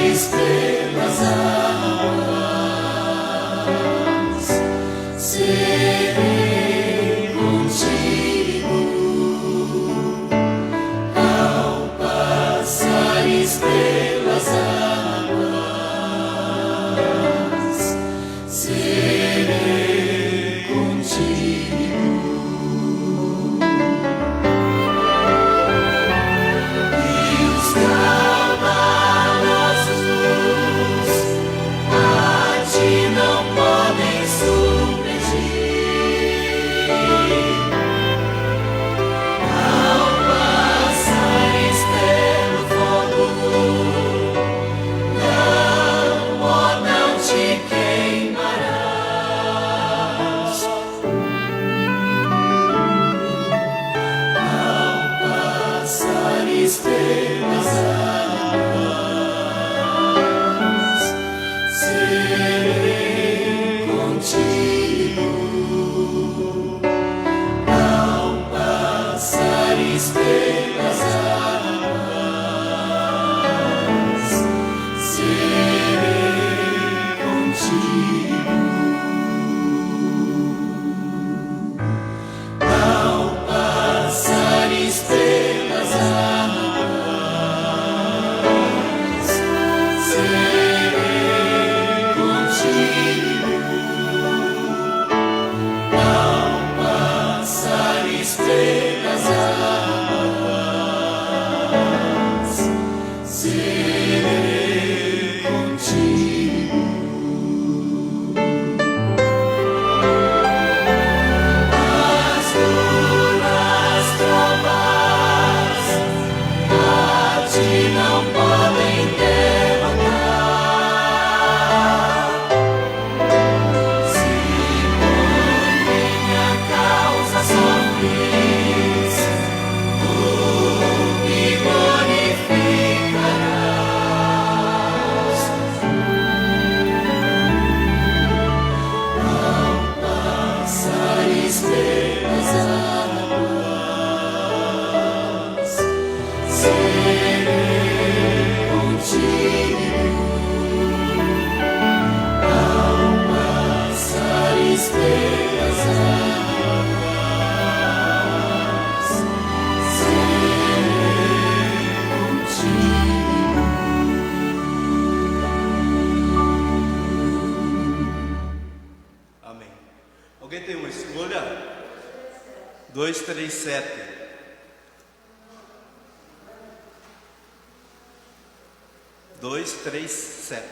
pelas águas, serei contigo ao passares pelas águas, serei contigo. Pelas águas, serei contigo ao passares pelas águas, serei contigo ao passares pelas águas, serei contigo ao passares pelas águas, serei contigo. As duras trovas a ti não podem derrotar. Se por minha causa sofres, tu me glorificarás. Ao passares pelas águas, serei contigo ao passares pelas águas, serei contigo. Amém. Alguém tem uma escolha? 237. 237.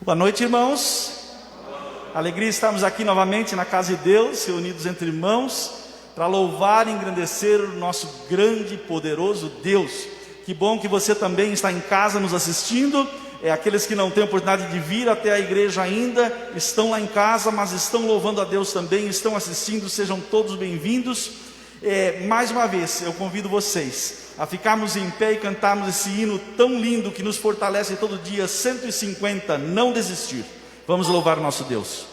Boa noite, irmãos. Alegria estarmos aqui novamente na casa de Deus, reunidos entre irmãos, para louvar e engrandecer o nosso grande e poderoso Deus. Que bom que você também está em casa nos assistindo. Aqueles que não têm oportunidade de vir até a igreja ainda, estão lá em casa, mas estão louvando a Deus também, estão assistindo, sejam todos bem-vindos. Mais uma vez, eu convido vocês a ficarmos em pé e cantarmos esse hino tão lindo que nos fortalece todo dia, 150, não desistir. Vamos louvar o nosso Deus.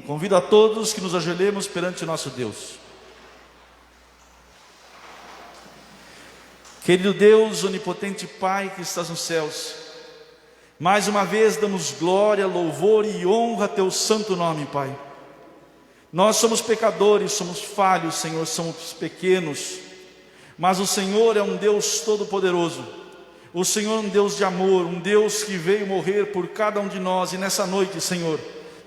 Convido a todos que nos ajoelhemos perante o nosso Deus. Querido Deus, onipotente Pai que estás nos céus, mais uma vez damos glória, louvor e honra a teu santo nome, Pai. Nós somos pecadores, somos falhos, Senhor, somos pequenos, mas o Senhor é um Deus todo-poderoso. O Senhor é um Deus de amor, um Deus que veio morrer por cada um de nós. E nessa noite, Senhor,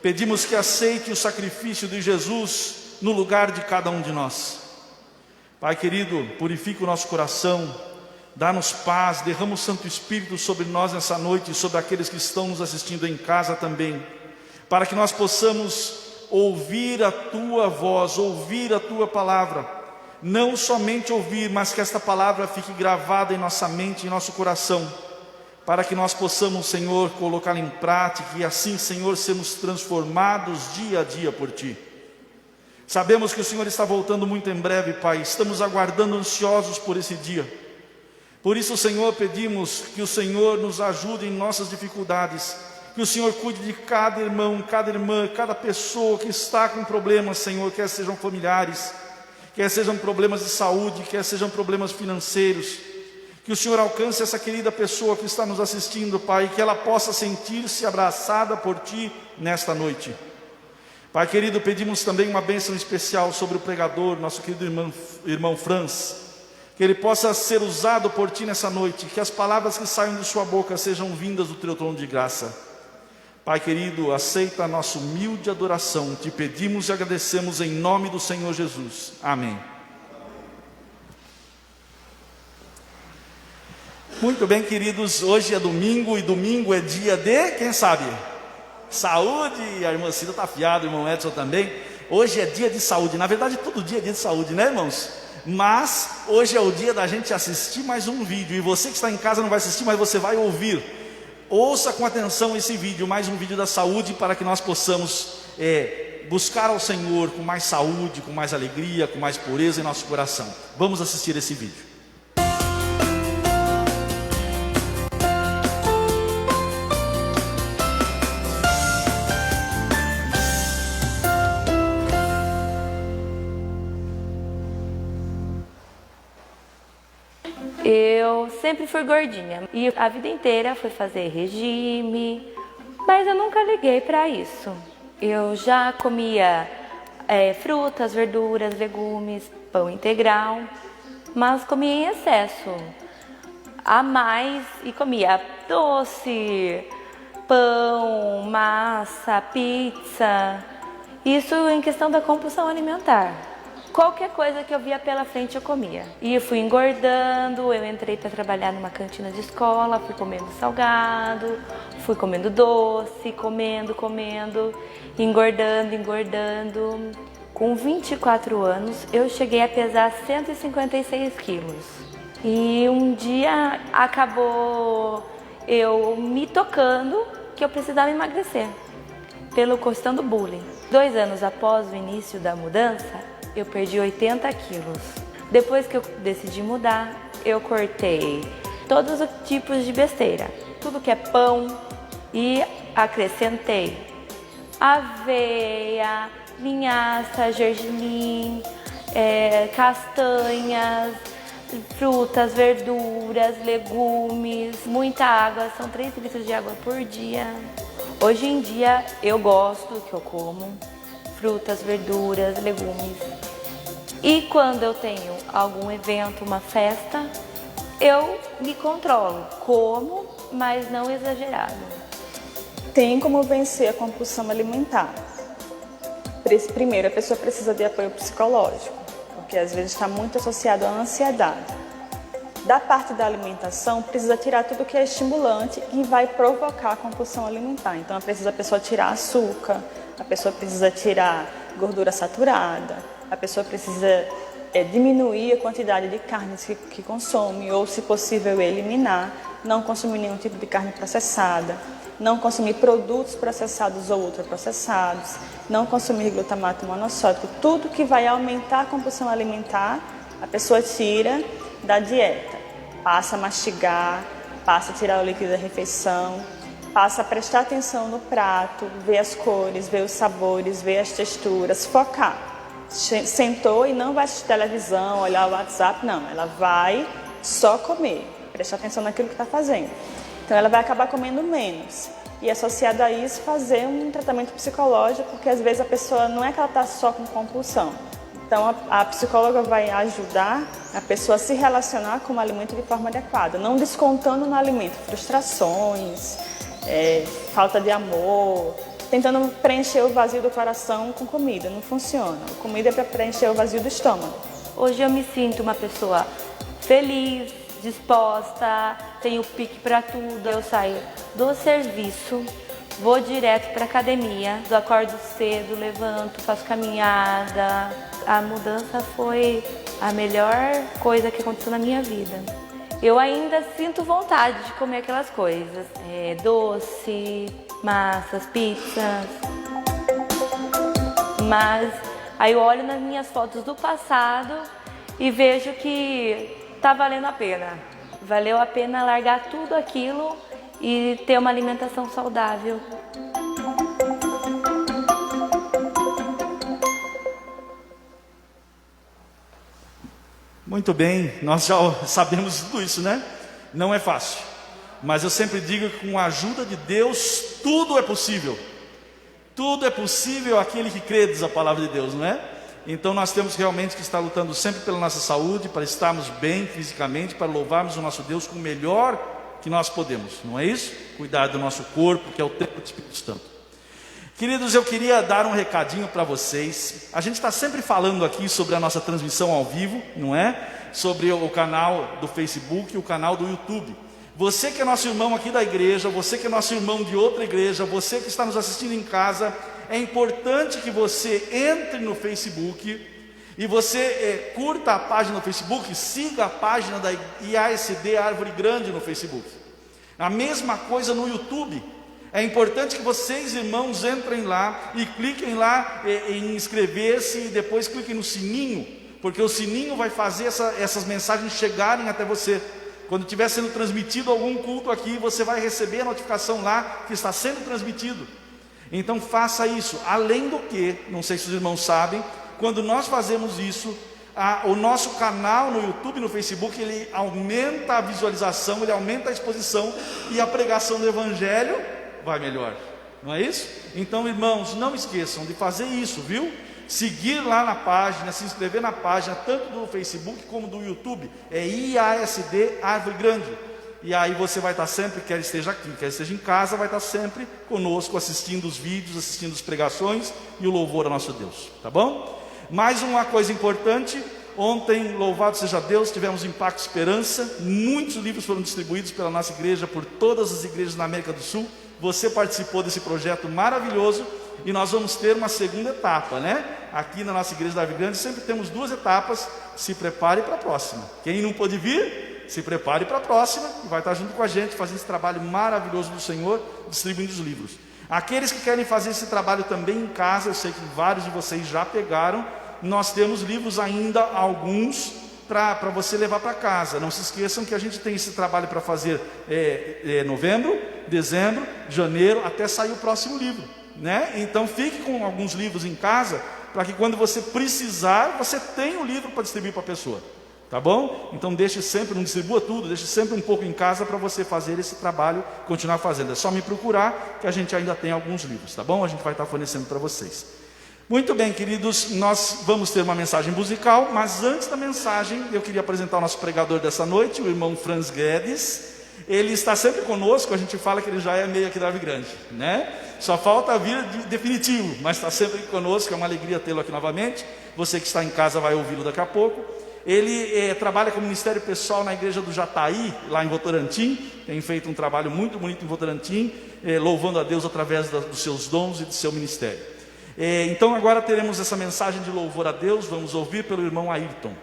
pedimos que aceite o sacrifício de Jesus no lugar de cada um de nós. Pai querido, purifica o nosso coração, dá-nos paz, derrama o Santo Espírito sobre nós nessa noite e sobre aqueles que estão nos assistindo em casa também, para que nós possamos ouvir a Tua voz, ouvir a Tua palavra, não somente ouvir, mas que esta palavra fique gravada em nossa mente, em nosso coração, para que nós possamos, Senhor, colocá-la em prática e assim, Senhor, sermos transformados dia a dia por Ti. Sabemos que o Senhor está voltando muito em breve, Pai, estamos aguardando ansiosos por esse dia. Por isso, Senhor, pedimos que o Senhor nos ajude em nossas dificuldades, que o Senhor cuide de cada irmão, cada irmã, cada pessoa que está com problemas, Senhor, quer sejam familiares, quer sejam problemas de saúde, quer sejam problemas financeiros. Que o Senhor alcance essa querida pessoa que está nos assistindo, Pai, que ela possa sentir-se abraçada por Ti nesta noite. Pai querido, pedimos também uma bênção especial sobre o pregador, nosso querido irmão Franz, que ele possa ser usado por Ti nessa noite, que as palavras que saiam de sua boca sejam vindas do Teu trono de graça. Pai querido, aceita a nossa humilde adoração. Te pedimos e agradecemos em nome do Senhor Jesus. Amém. Muito bem, queridos, hoje é domingo e domingo é dia de, quem sabe? Saúde. A irmã Cida está afiada, o irmão Edson também. Hoje é dia de saúde. Na verdade, todo dia é dia de saúde, né, irmãos? Mas hoje é o dia da gente assistir mais um vídeo. E você que está em casa não vai assistir, mas você vai ouvir. Ouça com atenção esse vídeo, mais um vídeo da saúde, para que nós possamos buscar ao Senhor com mais saúde, com mais alegria, com mais pureza em nosso coração. Vamos assistir esse vídeo. Eu sempre fui gordinha e a vida inteira fui fazer regime, mas eu nunca liguei para isso. Eu já comia frutas, verduras, legumes, pão integral, mas comia em excesso, a mais, e comia doce, pão, massa, pizza, isso em questão da compulsão alimentar. Qualquer coisa que eu via pela frente eu comia. E eu fui engordando, eu entrei para trabalhar numa cantina de escola, fui comendo salgado, fui comendo doce, comendo, engordando. Com 24 anos eu cheguei a pesar 156 quilos. E um dia acabou eu me tocando que eu precisava emagrecer, pela questão do bullying. 2 anos após o início da mudança, eu perdi 80 quilos. Depois que eu decidi mudar, eu cortei todos os tipos de besteira, tudo que é pão, e acrescentei aveia, linhaça, gergelim, castanhas, frutas, verduras, legumes, muita água, são 3 litros de água por dia. Hoje em dia eu gosto do que eu como, frutas, verduras, legumes. E quando eu tenho algum evento, uma festa, eu me controlo, como, mas não exagerado. Tem como vencer a compulsão alimentar. Primeiro, a pessoa precisa de apoio psicológico, porque às vezes está muito associado à ansiedade. Da parte da alimentação, precisa tirar tudo que é estimulante e vai provocar a compulsão alimentar. Então, a pessoa tirar açúcar, a pessoa precisa tirar gordura saturada, a pessoa precisa diminuir a quantidade de carnes que consome, ou, se possível, eliminar, não consumir nenhum tipo de carne processada, não consumir produtos processados ou ultraprocessados, não consumir glutamato monossódico. Tudo que vai aumentar a compulsão alimentar, a pessoa tira da dieta. Passa a mastigar, passa a tirar o líquido da refeição, passa a prestar atenção no prato, ver as cores, ver os sabores, ver as texturas, focar. Sentou e não vai assistir televisão, olhar o WhatsApp, não. Ela vai só comer, prestar atenção naquilo que está fazendo. Então ela vai acabar comendo menos. E associado a isso, fazer um tratamento psicológico, porque às vezes a pessoa não é que ela está só com compulsão. Então a psicóloga vai ajudar a pessoa a se relacionar com o alimento de forma adequada, não descontando no alimento frustrações, falta de amor, tentando preencher o vazio do coração com comida. Não funciona. A comida é para preencher o vazio do estômago. Hoje eu me sinto uma pessoa feliz, disposta, tenho pique para tudo. Eu saio do serviço, vou direto para academia, eu acordo cedo, levanto, faço caminhada. A mudança foi a melhor coisa que aconteceu na minha vida. Eu ainda sinto vontade de comer aquelas coisas, doce, massas, pizzas. Mas aí eu olho nas minhas fotos do passado e vejo que tá valendo a pena. Valeu a pena largar tudo aquilo e ter uma alimentação saudável. Muito bem, nós já sabemos tudo isso, né? Não é fácil, mas eu sempre digo que com a ajuda de Deus tudo é possível. Tudo é possível àquele que crê, diz a palavra de Deus, não é? Então nós temos realmente que estar lutando sempre pela nossa saúde, para estarmos bem fisicamente, para louvarmos o nosso Deus com o melhor que nós podemos, não é isso? Cuidar do nosso corpo, que é o templo do Espírito Santo. Queridos, eu queria dar um recadinho para vocês. A gente está sempre falando aqui sobre a nossa transmissão ao vivo, não é? Sobre o canal do Facebook e o canal do YouTube. Você que é nosso irmão aqui da igreja, você que é nosso irmão de outra igreja, você que está nos assistindo em casa, é importante que você entre no Facebook e você curta a página no Facebook, siga a página da IASD Árvore Grande no Facebook. A mesma coisa no YouTube. É importante que vocês, irmãos, entrem lá e cliquem lá em inscrever-se e depois cliquem no sininho, porque o sininho vai fazer essas mensagens chegarem até você. Quando estiver sendo transmitido algum culto aqui, você vai receber a notificação lá que está sendo transmitido. Então faça isso. Além do que, não sei se os irmãos sabem, quando nós fazemos isso, o nosso canal no YouTube e no Facebook, ele aumenta a visualização, ele aumenta a exposição e a pregação do Evangelho vai melhor, não é isso? Então, irmãos, não esqueçam de fazer isso, viu? Seguir lá na página, se inscrever na página, tanto do Facebook como do YouTube, é IASD Árvore Grande. E aí você vai estar sempre, quer esteja aqui, quer esteja em casa, vai estar sempre conosco, assistindo os vídeos, assistindo as pregações e o louvor ao nosso Deus, tá bom? Mais uma coisa importante, ontem, louvado seja Deus, tivemos Impacto Esperança, muitos livros foram distribuídos pela nossa igreja, por todas as igrejas na América do Sul. Você participou desse projeto maravilhoso e nós vamos ter uma segunda etapa, né? Aqui na nossa igreja da Árvore Grande sempre temos 2 etapas. Se prepare para a próxima. Quem não pôde vir, se prepare para a próxima e vai estar junto com a gente fazendo esse trabalho maravilhoso do Senhor, distribuindo os livros. Aqueles que querem fazer esse trabalho também em casa, eu sei que vários de vocês já pegaram. Nós temos livros ainda, alguns, para você levar para casa. Não se esqueçam que a gente tem esse trabalho para fazer novembro, dezembro, janeiro, até sair o próximo livro, né? Então fique com alguns livros em casa, para que quando você precisar, você tenha o livro para distribuir para a pessoa, tá bom? Então deixe sempre, não distribua tudo, deixe sempre um pouco em casa para você fazer esse trabalho, continuar fazendo. É só me procurar que a gente ainda tem alguns livros, tá bom? A gente vai estar fornecendo para vocês. Muito bem, queridos, nós vamos ter uma mensagem musical, mas antes da mensagem, eu queria apresentar o nosso pregador dessa noite, o irmão Franz Guedes. Ele está sempre conosco, a gente fala que ele já é meio aqui da Árvore Grande, né? Só falta vir de definitivo, mas está sempre conosco, é uma alegria tê-lo aqui novamente. Você que está em casa vai ouvi-lo daqui a pouco. Ele trabalha como ministério pessoal na igreja do Jataí, lá em Votorantim. Tem feito um trabalho muito bonito em Votorantim, louvando a Deus através dos seus dons e do seu ministério. Então agora teremos essa mensagem de louvor a Deus. Vamos ouvir pelo irmão Ayrton.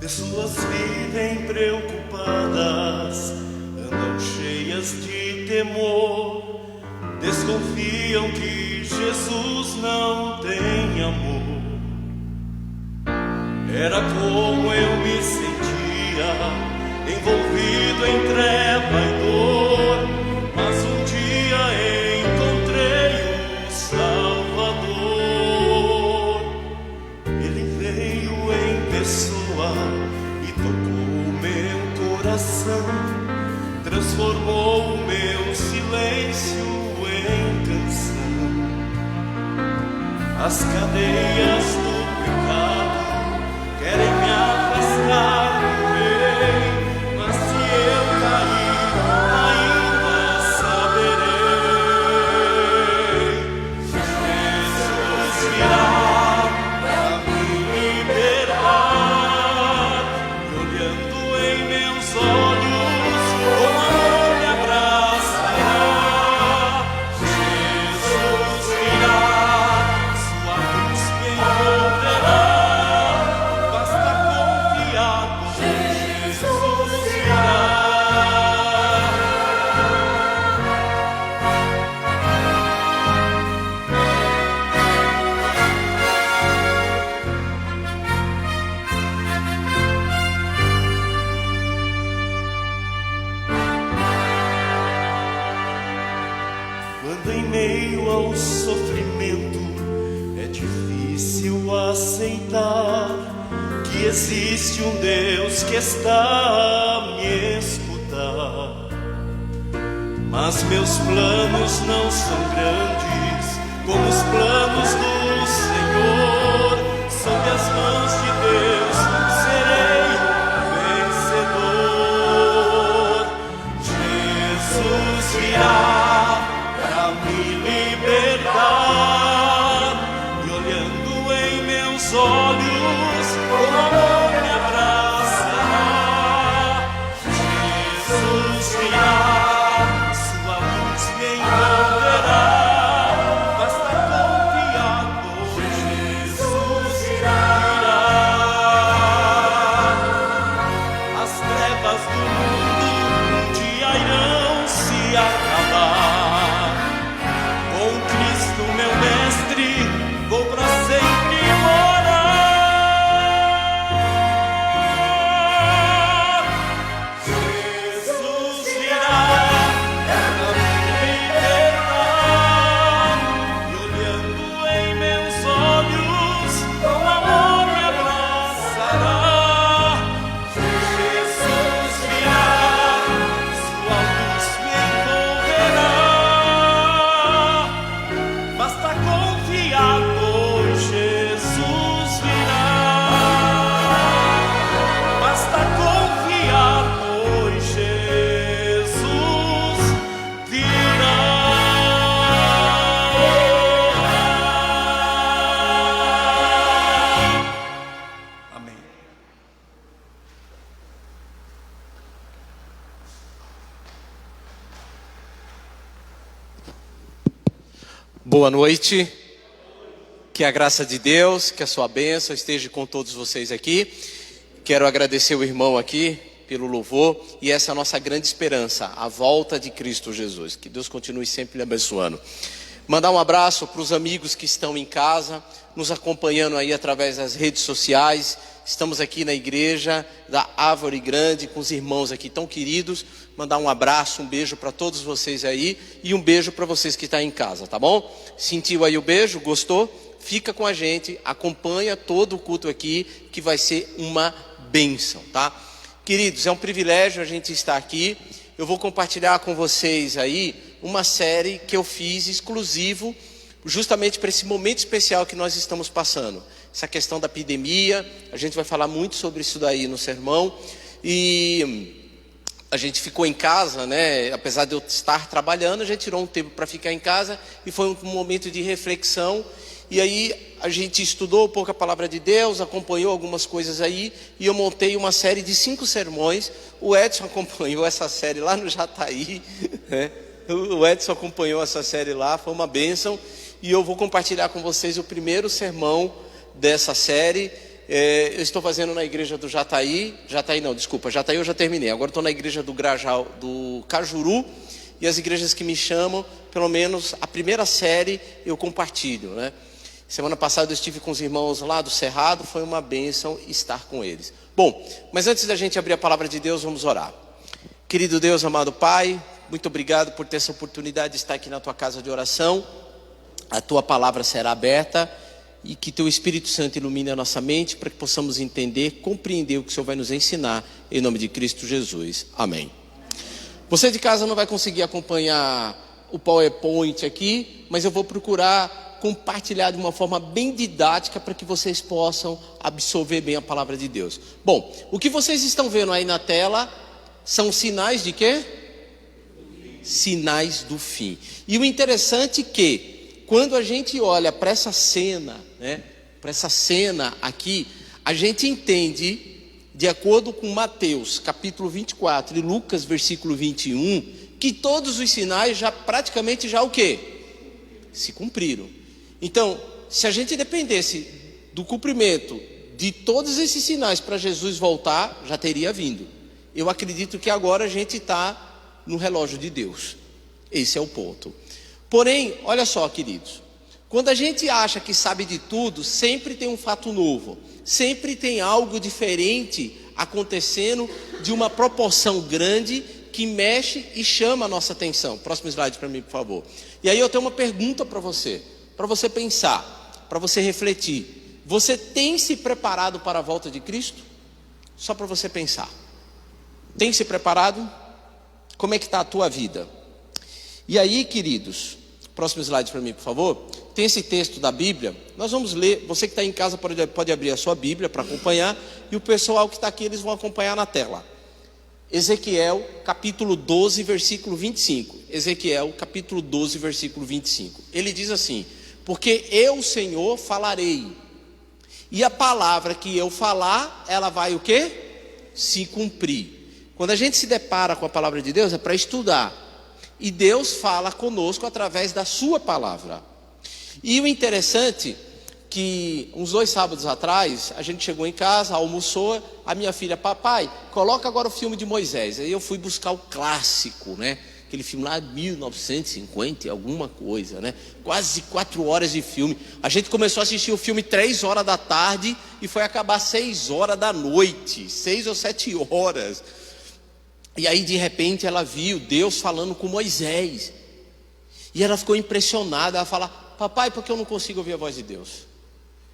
Pessoas vivem preocupadas, andam cheias de temor, desconfiam que Jesus não tem amor. Era como eu me sentia, envolvido em treva e dor, mas um dia encontrei o Salvador. Ele veio em pessoa e tocou meu coração, transformou o meu silêncio em canção. As cadeias do pecado querem me afastar do Rei, mas se eu cair, ainda saberei. Jesus virá pra me libertar, e olhando em meus olhos, com amor me abraçará. Jesus virá, sua cruz me encontrará. acreditar que existe um Deus que está a me escutar. Mas meus planos não são grandes como os planos do Senhor. Sob as mãos de Deus serei vencedor. Jesus virá para me libertar, e olhando em meus olhos, com amor me abraçará. Jesus virá, sua luz me envolverá. Basta confiar, pois Jesus virá. As trevas do mundo um dia irão se acabar. Com Cristo, meu mestre, vou para sempre morar. Jesus virá para me libertar, e olhando em meus olhos, com amor me abraçará. Jesus virá, sua luz me envolverá. Basta confiar, pois Jesus virá. Basta confiar, pois Jesus virá. Amém. Boa noite, que a graça de Deus, que a sua bênção esteja com todos vocês aqui. Quero agradecer o irmão aqui pelo louvor, e essa é a nossa grande esperança, a volta de Cristo Jesus. Que Deus continue sempre lhe abençoando. Mandar um abraço para os amigos que estão em casa, nos acompanhando aí através das redes sociais. Estamos aqui na igreja da Árvore Grande com os irmãos aqui tão queridos. Mandar um abraço, um beijo para todos vocês aí, e um beijo para vocês que estão em casa, tá bom? Sentiu aí o beijo? Gostou? Fica com a gente, acompanha todo o culto aqui, que vai ser uma bênção, tá? Queridos, é um privilégio a gente estar aqui. Eu vou compartilhar com vocês aí uma série que eu fiz exclusivo justamente para esse momento especial que nós estamos passando. Essa questão da epidemia, a gente vai falar muito sobre isso daí no sermão. E a gente ficou em casa, né? Apesar de eu estar trabalhando, a gente tirou um tempo para ficar em casa, e foi um momento de reflexão. E aí a gente estudou um pouco a palavra de Deus, acompanhou algumas coisas aí, e eu montei uma série de 5 sermões. O Edson acompanhou essa série lá no Jataí, né? O Edson acompanhou essa série lá, foi uma bênção. E eu vou compartilhar com vocês o primeiro sermão dessa série. Eu estou fazendo na igreja do Jataí. Jataí eu já terminei. Agora estou na igreja do Grajal, do Cajuru. E as igrejas que me chamam, pelo menos a primeira série eu compartilho, né? Semana passada eu estive com os irmãos lá do Cerrado, foi uma bênção estar com eles. Bom, mas antes da gente abrir a palavra de Deus, vamos orar. Querido Deus, amado Pai, muito obrigado por ter essa oportunidade de estar aqui na tua casa de oração. A tua palavra será aberta, e que teu Espírito Santo ilumine a nossa mente para que possamos entender, compreender o que o Senhor vai nos ensinar, em nome de Cristo Jesus. Amém. Você de casa não vai conseguir acompanhar o PowerPoint aqui, mas eu vou procurar compartilhar de uma forma bem didática para que vocês possam absorver bem a palavra de Deus. Bom, o que vocês estão vendo aí na tela são sinais de quê? Sinais do fim. E o interessante é que, quando a gente olha para essa cena, né, para essa cena aqui, a gente entende, de acordo com Mateus capítulo 24 e Lucas versículo 21, que todos os sinais já praticamente já o quê? Se cumpriram. Então, se a gente dependesse do cumprimento de todos esses sinais para Jesus voltar, já teria vindo. Eu acredito que agora a gente está no relógio de Deus. Esse é o ponto. Porém, olha só, queridos, quando a gente acha que sabe de tudo, sempre tem um fato novo, sempre tem algo diferente acontecendo, de uma proporção grande, que mexe e chama a nossa atenção. Próximo slide para mim, por favor. E aí eu tenho uma pergunta para você pensar, para você refletir. você tem se preparado para a volta de Cristo? Só para você pensar. Tem se preparado? Como é que está a tua vida? E aí, queridos, próximo slide para mim, por favor. Tem esse texto da Bíblia. Nós vamos ler. Você que está em casa pode abrir a sua Bíblia para acompanhar. E o pessoal que está aqui, eles vão acompanhar na tela. Ezequiel, capítulo 12, versículo 25. Ezequiel, capítulo 12, versículo 25. Ele diz assim: porque eu, Senhor, falarei, e a palavra que eu falar, ela vai o quê? Se cumprir. Quando a gente se depara com a palavra de Deus, é para estudar. E Deus fala conosco através da sua palavra. E o interessante que uns 2 sábados atrás, a gente chegou em casa, almoçou, a minha filha: papai, coloca agora o filme de Moisés. Aí eu fui buscar o clássico, né? Aquele filme lá de 1950 e alguma coisa, né? Quase 4 horas de filme. A gente começou a assistir o filme 3 horas da tarde e foi acabar 6 horas da noite, 6 ou 7 horas. E aí de repente ela viu Deus falando com Moisés. E ela ficou impressionada. Ela fala: papai, por que eu não consigo ouvir a voz de Deus?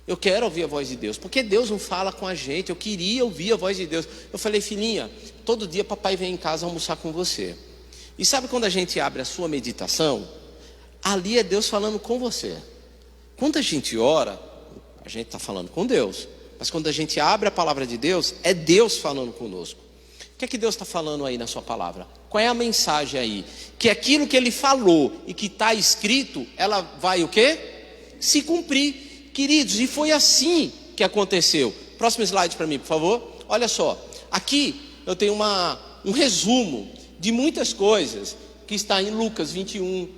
Eu quero ouvir a voz de Deus. Porque Deus não fala com a gente? Eu queria ouvir a voz de Deus. Eu falei: filhinha, todo dia papai vem em casa almoçar com você. E sabe quando a gente abre a sua meditação? Ali é Deus falando com você. Quando a gente ora, a gente está falando com Deus. Mas quando a gente abre a palavra de Deus, é Deus falando conosco. O que é que Deus está falando aí na sua palavra? Qual é a mensagem aí? Que aquilo que Ele falou e que está escrito, ela vai o quê? Se cumprir. Queridos, e foi assim que aconteceu. Próximo slide para mim, por favor. Olha só, aqui eu tenho um resumo de muitas coisas que está em Lucas 21,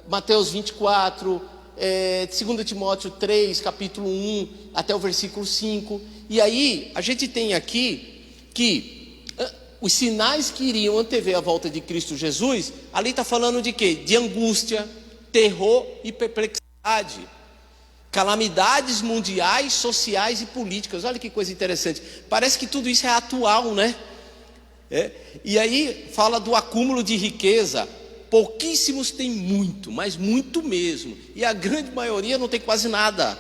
Mateus 24, 2 Timóteo 3, capítulo 1, até o versículo 5. E aí, a gente tem aqui que os sinais que iriam antever a volta de Cristo Jesus, ali está falando de quê? De angústia, terror e perplexidade. Calamidades mundiais, sociais e políticas. Olha que coisa interessante. Parece que tudo isso é atual, né? E aí fala do acúmulo de riqueza. Pouquíssimos têm muito, mas muito mesmo. E a grande maioria não tem quase nada.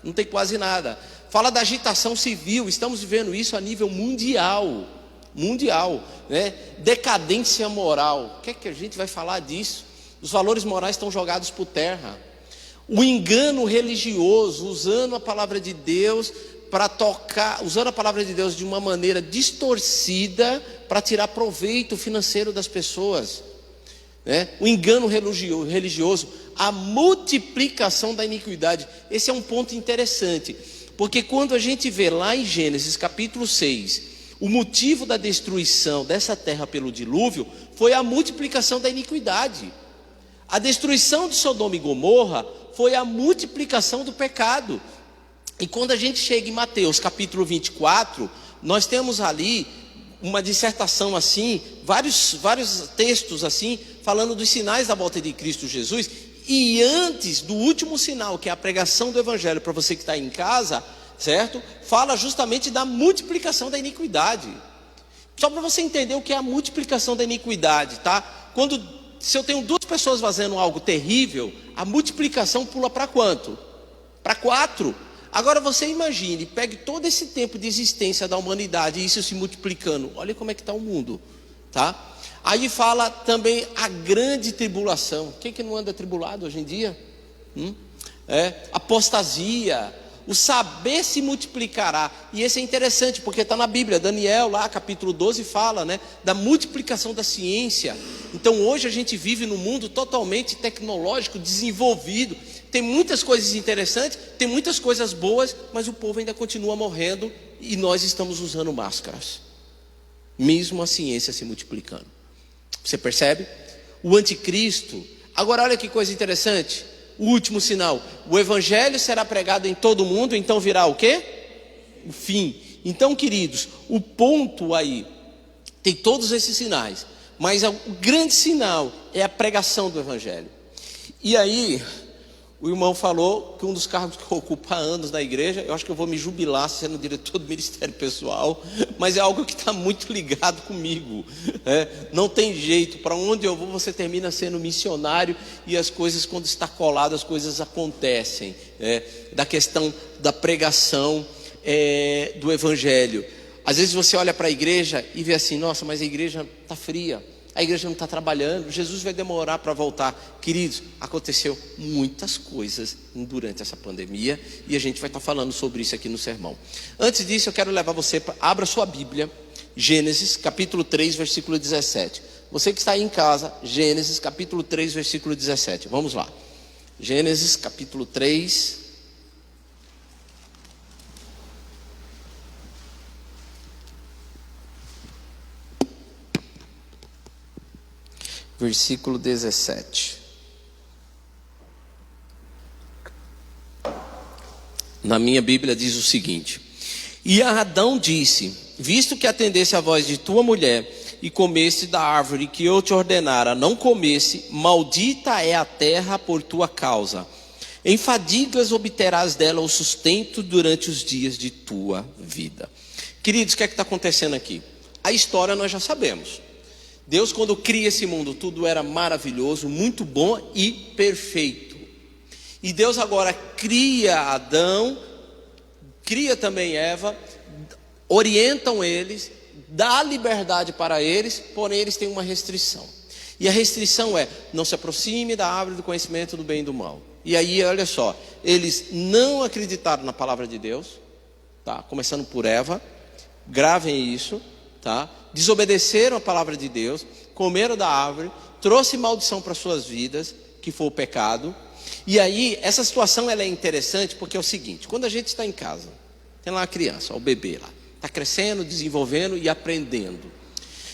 Não tem quase nada. Fala da agitação civil. Estamos vivendo isso a nível mundial. Mundial, né? Decadência moral. O que é que a gente vai falar disso? Os valores morais estão jogados por terra. O engano religioso, usando a palavra de Deus para tocar, usando a palavra de Deus de uma maneira distorcida para tirar proveito financeiro das pessoas, né? O engano religioso, a multiplicação da iniquidade. Esse é um ponto interessante, porque quando a gente vê lá em Gênesis capítulo 6, o motivo da destruição dessa terra pelo dilúvio foi a multiplicação da iniquidade. A destruição de Sodoma e Gomorra foi a multiplicação do pecado. E quando a gente chega em Mateus capítulo 24, nós temos ali uma dissertação assim, vários textos assim, falando dos sinais da volta de Cristo Jesus. E antes do último sinal, que é a pregação do Evangelho, para você que está em casa, certo? Fala justamente da multiplicação da iniquidade. Só para você entender o que é a multiplicação da iniquidade, tá? Se eu tenho 2 pessoas fazendo algo terrível, a multiplicação pula para quanto? Para 4. Agora você imagine, pegue todo esse tempo de existência da humanidade e isso se multiplicando. Olha como é que está o mundo, tá? Aí fala também a grande tribulação. Quem que não anda tribulado hoje em dia? Apostasia. O saber se multiplicará. E esse é interessante, porque está na Bíblia. Daniel lá, capítulo 12, fala, né, da multiplicação da ciência. Então hoje a gente vive num mundo totalmente tecnológico, desenvolvido. Tem muitas coisas interessantes, tem muitas coisas boas, mas o povo ainda continua morrendo e nós estamos usando máscaras, mesmo a ciência se multiplicando. Você percebe? O anticristo. Agora olha que coisa interessante. O último sinal: o evangelho será pregado em todo o mundo, então virá o quê? O fim. Então, queridos, o ponto aí tem todos esses sinais, mas o grande sinal é a pregação do evangelho. E aí O irmão falou que um dos cargos que ocupa há anos na igreja, eu acho que eu vou me jubilar sendo diretor do ministério pessoal, mas é algo que está muito ligado comigo, não tem jeito, para onde eu vou você termina sendo missionário, e as coisas, quando está colado, as coisas acontecem, da questão da pregação do evangelho. Às vezes você olha para a igreja e vê assim, nossa, mas a igreja está fria, a igreja não está trabalhando, Jesus vai demorar para voltar. Queridos, aconteceu muitas coisas durante essa pandemia, e a gente vai estar falando sobre isso aqui no sermão. Antes disso, eu quero levar você para, abra sua Bíblia, Gênesis capítulo 3, versículo 17. Você que está aí em casa, Gênesis capítulo 3, versículo 17. Vamos lá. Gênesis capítulo 3, versículo 17. Na minha Bíblia diz o seguinte: e Adão disse: visto que atendesse a voz de tua mulher e comesse da árvore que eu te ordenara não comesse, maldita é a terra por tua causa. Em fadigas obterás dela o sustento durante os dias de tua vida. Queridos, o que é que está acontecendo aqui? A história nós já sabemos. Deus, quando cria esse mundo, tudo era maravilhoso, muito bom e perfeito. E Deus agora cria Adão, cria também Eva, orientam eles, dá liberdade para eles, porém eles têm uma restrição. E a restrição é: não se aproxime da árvore do conhecimento do bem e do mal. E aí, olha só, eles não acreditaram na palavra de Deus, tá? Começando por Eva, gravem isso, tá? Desobedeceram a palavra de Deus, comeram da árvore, trouxe maldição para suas vidas, que foi o pecado. E aí, essa situação ela é interessante porque é o seguinte: quando a gente está em casa, tem lá uma criança, o bebê lá, está crescendo, desenvolvendo e aprendendo.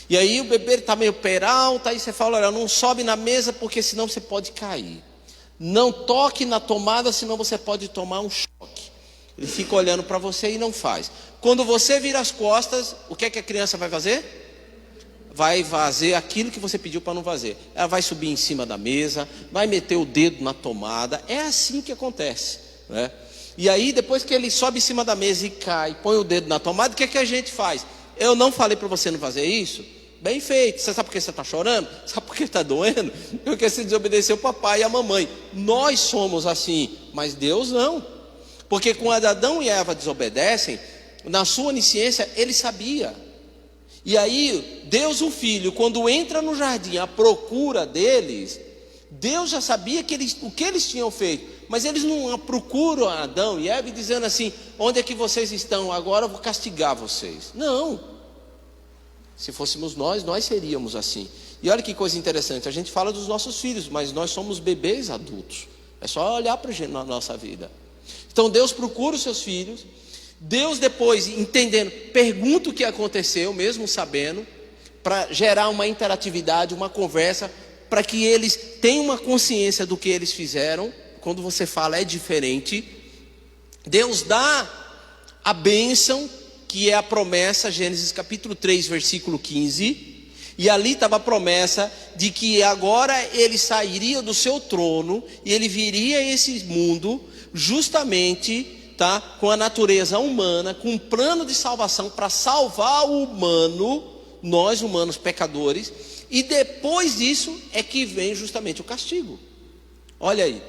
E aí o bebê está meio peralta, aí você fala: olha, não sobe na mesa porque senão você pode cair. Não toque na tomada, senão você pode tomar um choque. Ele fica olhando para você e não faz. Quando você vira as costas, o que é que a criança vai fazer? Vai fazer aquilo que você pediu para não fazer. Ela vai subir em cima da mesa, vai meter o dedo na tomada. É assim que acontece, né? E aí, depois que ele sobe em cima da mesa e cai, põe o dedo na tomada, o que é que a gente faz? Eu não falei para você não fazer isso? Bem feito. Você sabe por que você está chorando? Sabe por que está doendo? Porque você desobedeceu o papai e a mamãe. Nós somos assim, mas Deus não. Porque quando Adão e Eva desobedecem, na sua onisciência ele sabia. E aí Deus o Filho, quando entra no jardim à procura deles, Deus já sabia o que eles tinham feito. Mas eles não procuram Adão e Eva dizendo assim: onde é que vocês estão? Agora eu vou castigar vocês. Não. Se fôssemos nós seríamos assim. E olha que coisa interessante, a gente fala dos nossos filhos, mas nós somos bebês adultos. É só olhar para a nossa vida. Então Deus procura os seus filhos. Deus depois, entendendo, pergunta o que aconteceu, mesmo sabendo, para gerar uma interatividade, uma conversa, para que eles tenham uma consciência do que eles fizeram. Quando você fala é diferente. Deus dá a bênção, que é a promessa, Gênesis capítulo 3, versículo 15. E ali estava a promessa de que agora ele sairia do seu trono e ele viria a esse mundo justamente, tá, com a natureza humana, com um plano de salvação para salvar o humano, nós humanos pecadores. E depois disso é que vem justamente o castigo. Olha aí.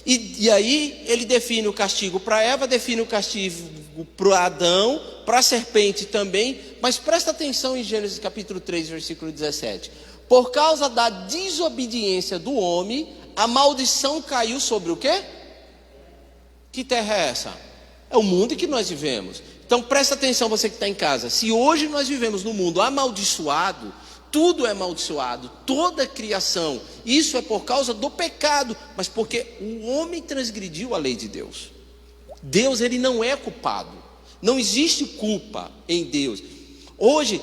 E aí ele define o castigo para Eva, define o castigo para Adão, para a serpente também. Mas presta atenção em Gênesis capítulo 3, versículo 17. Por causa da desobediência do homem, a maldição caiu sobre o quê? Que terra é essa? É o mundo em que nós vivemos. Então presta atenção, você que está em casa. Se hoje nós vivemos num mundo amaldiçoado, tudo é amaldiçoado, toda a criação, isso é por causa do pecado, mas porque o homem transgrediu a lei de Deus. Deus, ele não é culpado, não existe culpa em Deus. Hoje,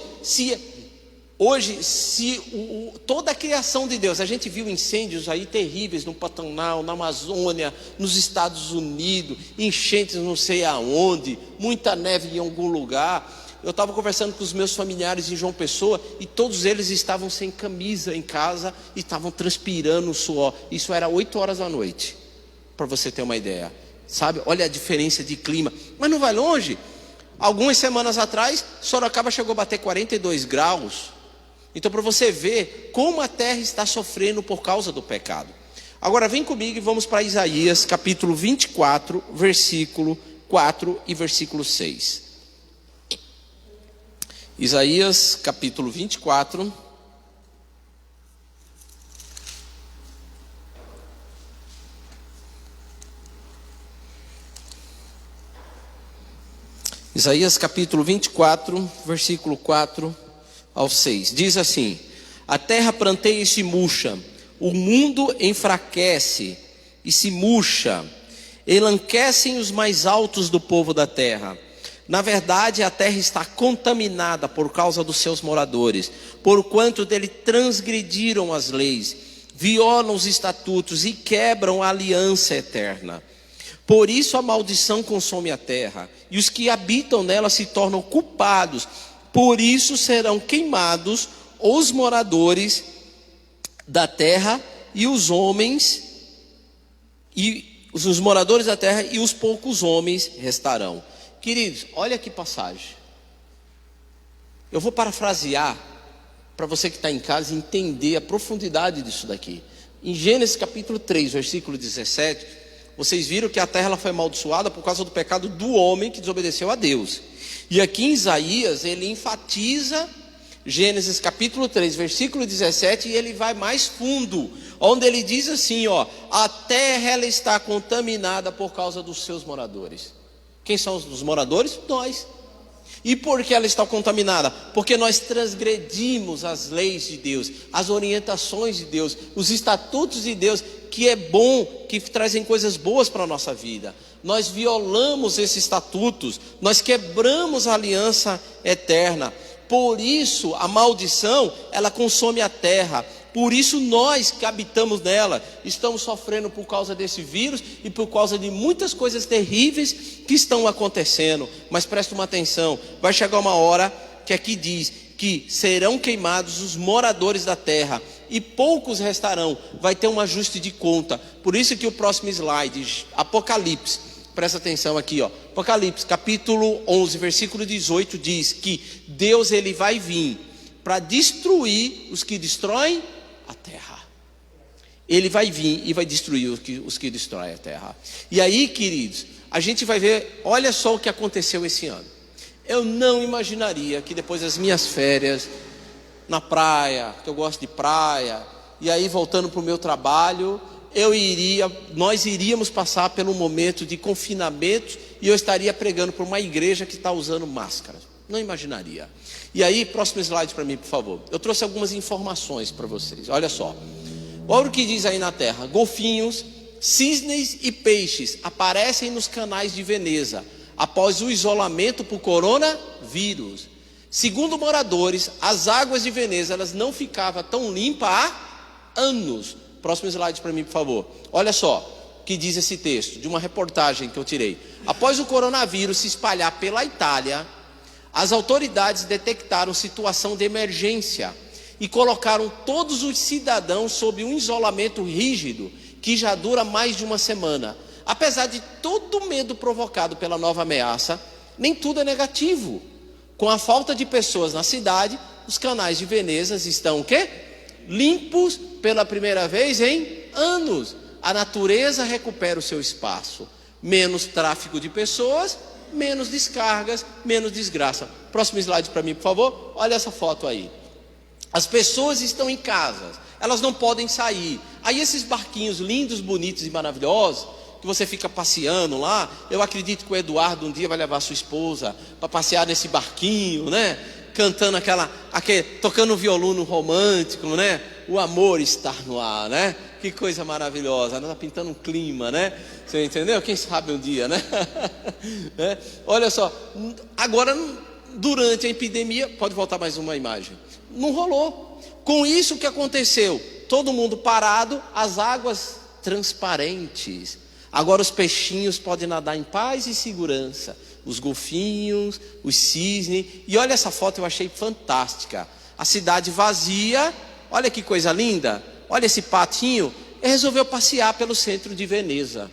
toda a criação de Deus, a gente viu incêndios aí terríveis no Pantanal, na Amazônia, nos Estados Unidos, enchentes não sei aonde, muita neve em algum lugar. Eu estava conversando com os meus familiares em João Pessoa e todos eles estavam sem camisa em casa e estavam transpirando o suor. Isso era 8 horas da noite. para você ter uma ideia. Sabe? Olha a diferença de clima. Mas não vai longe. Algumas semanas atrás, Sorocaba chegou a bater 42 graus. Então, para você ver como a terra está sofrendo por causa do pecado. Agora, vem comigo e vamos para Isaías, capítulo 24, versículo 4 e versículo 6. Isaías, capítulo 24. Isaías capítulo 24, versículo 4 ao 6. Diz assim: a terra pranteia e se murcha, o mundo enfraquece e se murcha, enlanquecem os mais altos do povo da terra. Na verdade, a terra está contaminada por causa dos seus moradores, porquanto dele transgrediram as leis, violam os estatutos e quebram a aliança eterna. Por isso a maldição consome a terra, e os que habitam nela se tornam culpados. Por isso serão queimados os moradores da terra e os homens, e os moradores da terra e os poucos homens restarão. Queridos, olha que passagem. Eu vou parafrasear para você que está em casa entender a profundidade disso daqui. Em Gênesis capítulo 3, versículo 17... vocês viram que a terra ela foi amaldiçoada por causa do pecado do homem que desobedeceu a Deus. E aqui em Isaías, ele enfatiza Gênesis capítulo 3, versículo 17, e ele vai mais fundo, onde ele diz assim, ó: a terra ela está contaminada por causa dos seus moradores. Quem são os moradores? Nós. E por que ela está contaminada? Porque nós transgredimos as leis de Deus, as orientações de Deus, os estatutos de Deus, que é bom, que trazem coisas boas para a nossa vida. Nós violamos esses estatutos, nós quebramos a aliança eterna. Por isso a maldição, ela consome a terra. Por isso nós que habitamos nela, estamos sofrendo por causa desse vírus e por causa de muitas coisas terríveis que estão acontecendo. Mas presta uma atenção, vai chegar uma hora que aqui diz que serão queimados os moradores da terra e poucos restarão. Vai ter um ajuste de conta. Por isso que o próximo slide, Apocalipse, presta atenção aqui, ó. Apocalipse capítulo 11, versículo 18 diz que Deus ele vai vir para destruir os que destroem a terra. Ele vai vir e vai destruir os que destroem a terra. E aí, queridos, a gente vai ver, olha só o que aconteceu esse ano. Eu não imaginaria que depois das minhas férias na praia, que eu gosto de praia, e aí voltando para o meu trabalho, nós iríamos passar pelo momento de confinamento e eu estaria pregando para uma igreja que está usando máscara. Não imaginaria. E aí, próximo slide para mim, por favor. Eu trouxe algumas informações para vocês. Olha só. Olha o que diz aí na terra: golfinhos, cisnes e peixes aparecem nos canais de Veneza após o isolamento por coronavírus. Segundo moradores, as águas de Veneza elas não ficavam tão limpas há anos. Próximo slide para mim, por favor. Olha só o que diz esse texto de uma reportagem que eu tirei. Após o coronavírus se espalhar pela Itália, as autoridades detectaram situação de emergência e colocaram todos os cidadãos sob um isolamento rígido que já dura mais de uma semana. Apesar de todo o medo provocado pela nova ameaça, nem tudo é negativo. Com a falta de pessoas na cidade, os canais de Veneza estão o quê? Limpos pela primeira vez em anos. A natureza recupera o seu espaço. Menos tráfego de pessoas, menos descargas, menos desgraça. Próximo slide para mim, por favor. Olha essa foto aí. As pessoas estão em casa, elas não podem sair. Aí esses barquinhos lindos, bonitos e maravilhosos, que você fica passeando lá, eu acredito que o Eduardo um dia vai levar sua esposa para passear nesse barquinho, né? Cantando tocando um violino romântico, né? O amor está no ar, né? Que coisa maravilhosa, está pintando um clima, né? Você entendeu? Quem sabe um dia, né? Olha só, agora durante a epidemia, pode voltar mais uma imagem, não rolou. Com isso o que aconteceu? Todo mundo parado, as águas transparentes. Agora os peixinhos podem nadar em paz e segurança. Os golfinhos, os cisnes. E olha essa foto, eu achei fantástica. A cidade vazia. Olha que coisa linda. Olha esse patinho. Ele resolveu passear pelo centro de Veneza.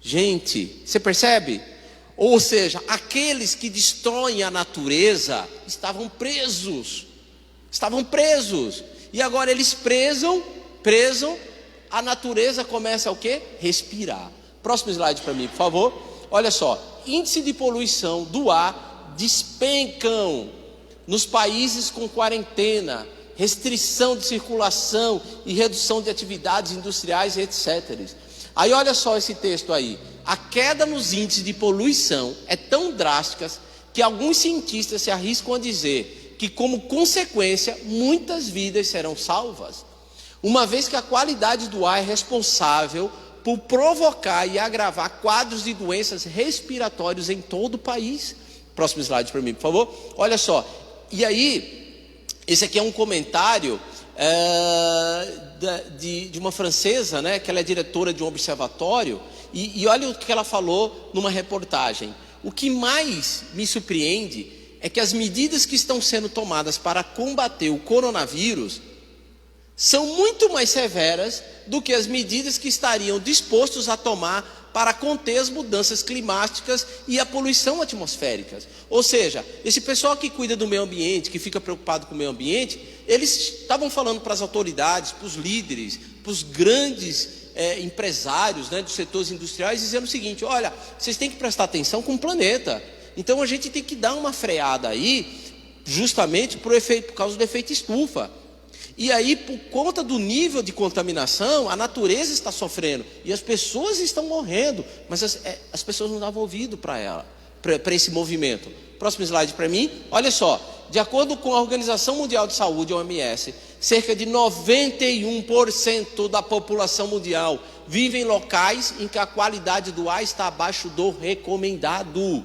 Gente, você percebe? Ou seja, aqueles que destroem a natureza estavam presos. E agora eles presam, a natureza começa o quê? Respirar. Próximo slide para mim, por favor. Olha só, índice de poluição do ar despencam nos países com quarentena, restrição de circulação e redução de atividades industriais, etc. Aí olha só esse texto aí. A queda nos índices de poluição é tão drástica que alguns cientistas se arriscam a dizer que, como consequência, muitas vidas serão salvas, uma vez que a qualidade do ar é responsável por provocar e agravar quadros de doenças respiratórias em todo o país. Próximo slide para mim, por favor. Olha só, e aí, esse aqui é um comentário de uma francesa, né, que ela é diretora de um observatório, e olha o que ela falou numa reportagem. O que mais me surpreende é que as medidas que estão sendo tomadas para combater o coronavírus são muito mais severas do que as medidas que estariam dispostos a tomar para conter as mudanças climáticas e a poluição atmosférica. Ou seja, esse pessoal que cuida do meio ambiente, que fica preocupado com o meio ambiente, eles estavam falando para as autoridades, para os líderes, para os grandes empresários, né, dos setores industriais, dizendo o seguinte: olha, vocês têm que prestar atenção com o planeta. Então a gente tem que dar uma freada aí, justamente por causa do efeito estufa. E aí, por conta do nível de contaminação, a natureza está sofrendo e as pessoas estão morrendo, mas as pessoas não davam ouvido para esse movimento. Próximo slide para mim. Olha só, de acordo com a Organização Mundial de Saúde, a OMS, cerca de 91% da população mundial vive em locais em que a qualidade do ar está abaixo do recomendado.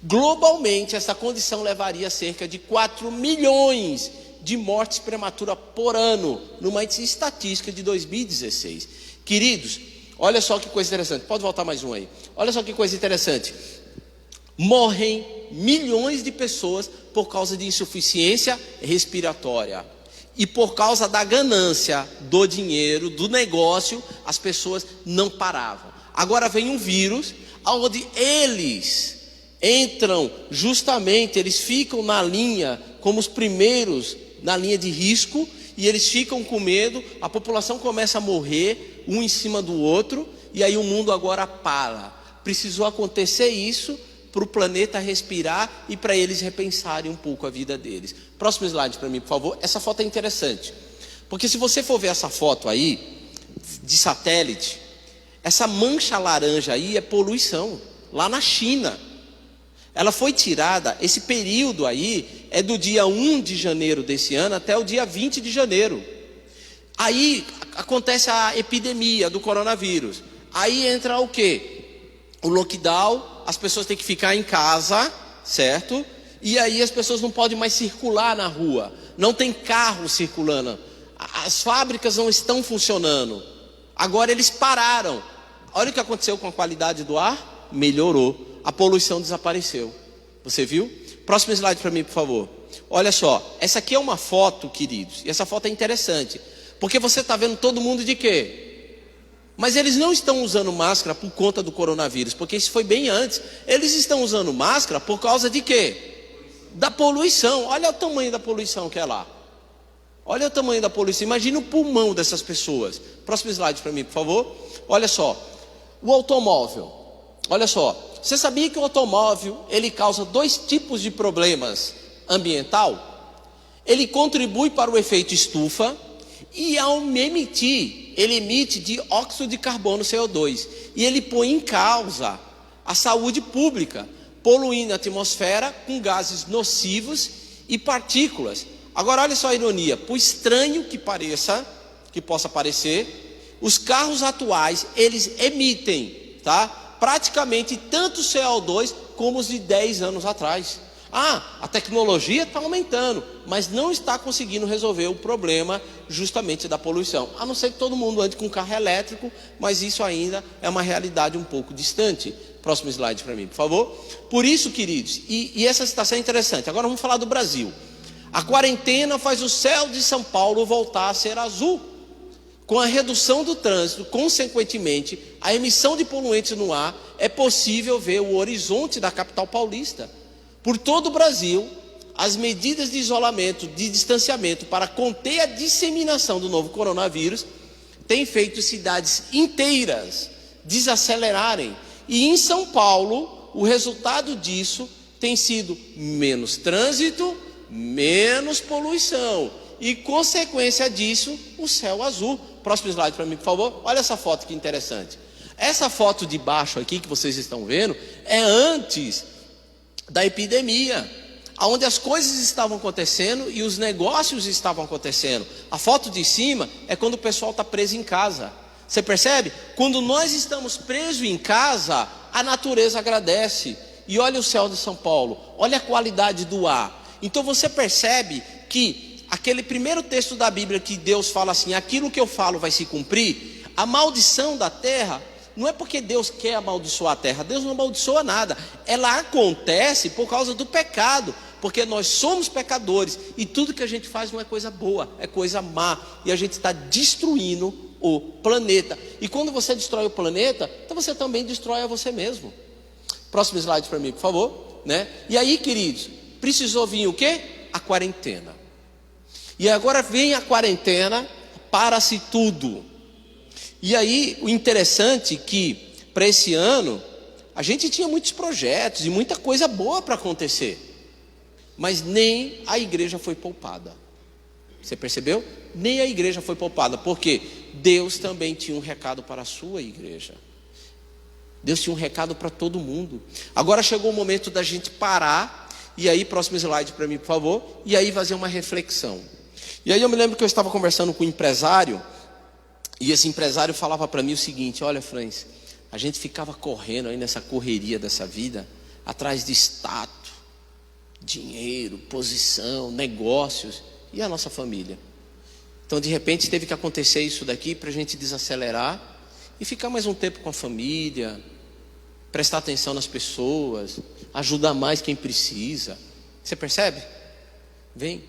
Globalmente, essa condição levaria a cerca de 4 milhões de mortes prematuras por ano, numa estatística de 2016. Queridos, olha só que coisa interessante. Pode voltar mais um aí. Olha só que coisa interessante. Morrem milhões de pessoas por causa de insuficiência respiratória. E por causa da ganância, do dinheiro, do negócio, as pessoas não paravam. Agora vem um vírus, onde eles entram justamente, eles ficam na linha como os primeiros, na linha de risco, e eles ficam com medo, a população começa a morrer, um em cima do outro, e aí o mundo agora para. Precisou acontecer isso para o planeta respirar e para eles repensarem um pouco a vida deles. Próximo slide para mim, por favor. Essa foto é interessante, porque se você for ver essa foto aí, de satélite, essa mancha laranja aí é poluição, lá na China. Ela foi tirada, esse período aí é do dia 1 de janeiro desse ano até o dia 20 de janeiro. Aí acontece a epidemia do coronavírus. Aí entra o quê? O lockdown, as pessoas têm que ficar em casa, certo? E aí as pessoas não podem mais circular na rua, não tem carro circulando, as fábricas não estão funcionando. Agora eles pararam. Olha o que aconteceu com a qualidade do ar, melhorou. A poluição desapareceu. Você viu? Próximo slide para mim, por favor. Olha só, essa aqui é uma foto, queridos, e essa foto é interessante, porque você está vendo todo mundo de quê? Mas eles não estão usando máscara por conta do coronavírus, porque isso foi bem antes. Eles estão usando máscara por causa de quê? Da poluição. Olha o tamanho da poluição que é lá. Olha o tamanho da poluição. Imagina o pulmão dessas pessoas. Próximo slide para mim, por favor. Olha só, o automóvel. Olha só, você sabia que o automóvel, ele causa 2 tipos de problemas ambiental? Ele contribui para o efeito estufa e ao emitir, ele emite dióxido de carbono, CO2. E ele põe em causa a saúde pública, poluindo a atmosfera com gases nocivos e partículas. Agora olha só a ironia, por estranho que pareça, que possa parecer, os carros atuais, eles emitem, praticamente tanto CO2 como os de 10 anos atrás. A tecnologia está aumentando, mas não está conseguindo resolver o problema justamente da poluição. A não ser que todo mundo ande com carro elétrico, mas isso ainda é uma realidade um pouco distante. Próximo slide para mim, por favor. Por isso, queridos, e essa situação é interessante. Agora vamos falar do Brasil. A quarentena faz o céu de São Paulo voltar a ser azul. Com a redução do trânsito, consequentemente, a emissão de poluentes no ar, é possível ver o horizonte da capital paulista. Por todo o Brasil, as medidas de isolamento, de distanciamento para conter a disseminação do novo coronavírus têm feito cidades inteiras desacelerarem. E em São Paulo, o resultado disso tem sido menos trânsito, menos poluição e, consequência disso, o céu azul. Próximo slide para mim, por favor. Olha essa foto que interessante. Essa foto de baixo aqui que vocês estão vendo é antes da epidemia, onde as coisas estavam acontecendo e os negócios estavam acontecendo. A foto de cima é quando o pessoal está preso em casa. Você percebe? Quando nós estamos presos em casa, a natureza agradece. E olha o céu de São Paulo, olha a qualidade do ar. Então você percebe que aquele primeiro texto da Bíblia que Deus fala assim: aquilo que eu falo vai se cumprir. A maldição da terra não é porque Deus quer amaldiçoar a terra. Deus não amaldiçoa nada. Ela acontece por causa do pecado, porque nós somos pecadores e tudo que a gente faz não é coisa boa, é coisa má, e a gente está destruindo o planeta. E quando você destrói o planeta, então você também destrói a você mesmo. Próximo slide para mim, por favor, né? E aí, queridos, precisou vir o quê? A quarentena. E agora vem a quarentena, para-se tudo. E aí, o interessante é que, para esse ano, a gente tinha muitos projetos e muita coisa boa para acontecer, mas nem a igreja foi poupada. Você percebeu? Nem a igreja foi poupada, porque Deus também tinha um recado para a sua igreja. Deus tinha um recado para todo mundo. Agora chegou o momento da gente parar, e aí, próximo slide para mim, por favor, e aí fazer uma reflexão. E aí eu me lembro que eu estava conversando com um empresário, e esse empresário falava para mim o seguinte: olha, Franz, a gente ficava correndo aí nessa correria dessa vida, atrás de status, dinheiro, posição, negócios, e a nossa família. Então de repente teve que acontecer isso daqui para a gente desacelerar e ficar mais um tempo com a família, prestar atenção nas pessoas, ajudar mais quem precisa. Você percebe? Vem.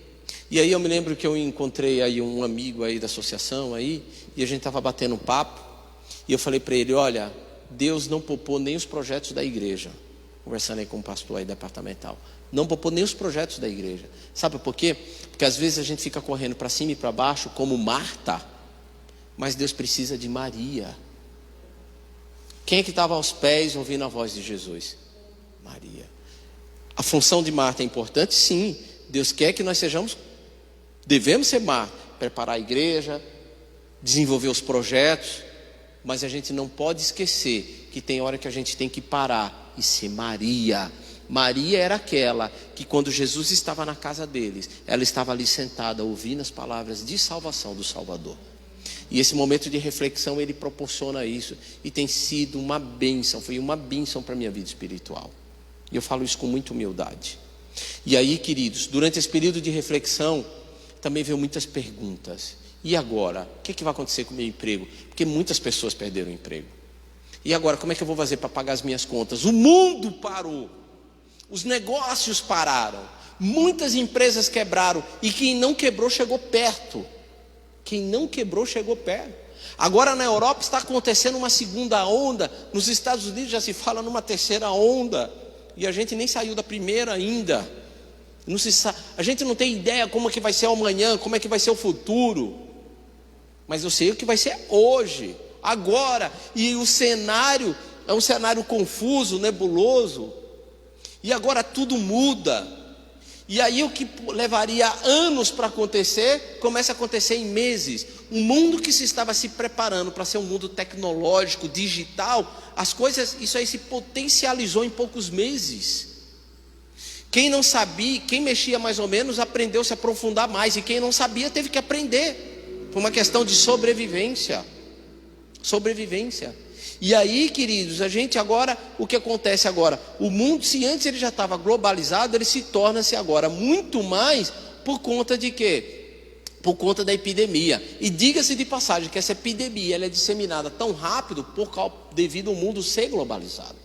E aí eu me lembro que eu encontrei aí um amigo aí da associação aí, e a gente estava batendo um papo, e eu falei para ele: olha, Deus não poupou nem os projetos da igreja. Conversando aí com o pastor aí departamental, não poupou nem os projetos da igreja. Sabe por quê? Porque às vezes a gente fica correndo para cima e para baixo como Marta, mas Deus precisa de Maria. Quem é que estava aos pés ouvindo a voz de Jesus? Maria. A função de Marta é importante? Sim. Deus quer que nós devemos ser Marta, preparar a igreja, desenvolver os projetos, mas a gente não pode esquecer que tem hora que a gente tem que parar e ser Maria. Maria era aquela que, quando Jesus estava na casa deles, ela estava ali sentada ouvindo as palavras de salvação do Salvador. E esse momento de reflexão, ele proporciona isso, e tem sido uma bênção, foi uma bênção para a minha vida espiritual. E eu falo isso com muita humildade. E aí, queridos, durante esse período de reflexão, também veio muitas perguntas. E agora? O que vai acontecer com o meu emprego? Porque muitas pessoas perderam o emprego. E agora, como é que eu vou fazer para pagar as minhas contas? O mundo parou. Os negócios pararam. Muitas empresas quebraram. E quem não quebrou chegou perto. Quem não quebrou chegou perto. Agora na Europa está acontecendo uma segunda onda. Nos Estados Unidos já se fala numa terceira onda. E a gente nem saiu da primeira ainda. A gente não tem ideia como é que vai ser amanhã, como é que vai ser o futuro. Mas eu sei o que vai ser hoje, agora. E o cenário é um cenário confuso, nebuloso. E agora tudo muda. E aí o que levaria anos para acontecer, começa a acontecer em meses. Um mundo que se estava se preparando para ser um mundo tecnológico, digital, as coisas, isso aí se potencializou em poucos meses. Quem não sabia, quem mexia mais ou menos, aprendeu a se aprofundar mais. E quem não sabia teve que aprender. Por uma questão de sobrevivência. Sobrevivência. E aí, queridos, a gente agora, o que acontece agora? O mundo, se antes ele já estava globalizado, ele se torna-se agora muito mais por conta de quê? Por conta da epidemia. E diga-se de passagem que essa epidemia ela é disseminada tão rápido devido ao mundo ser globalizado.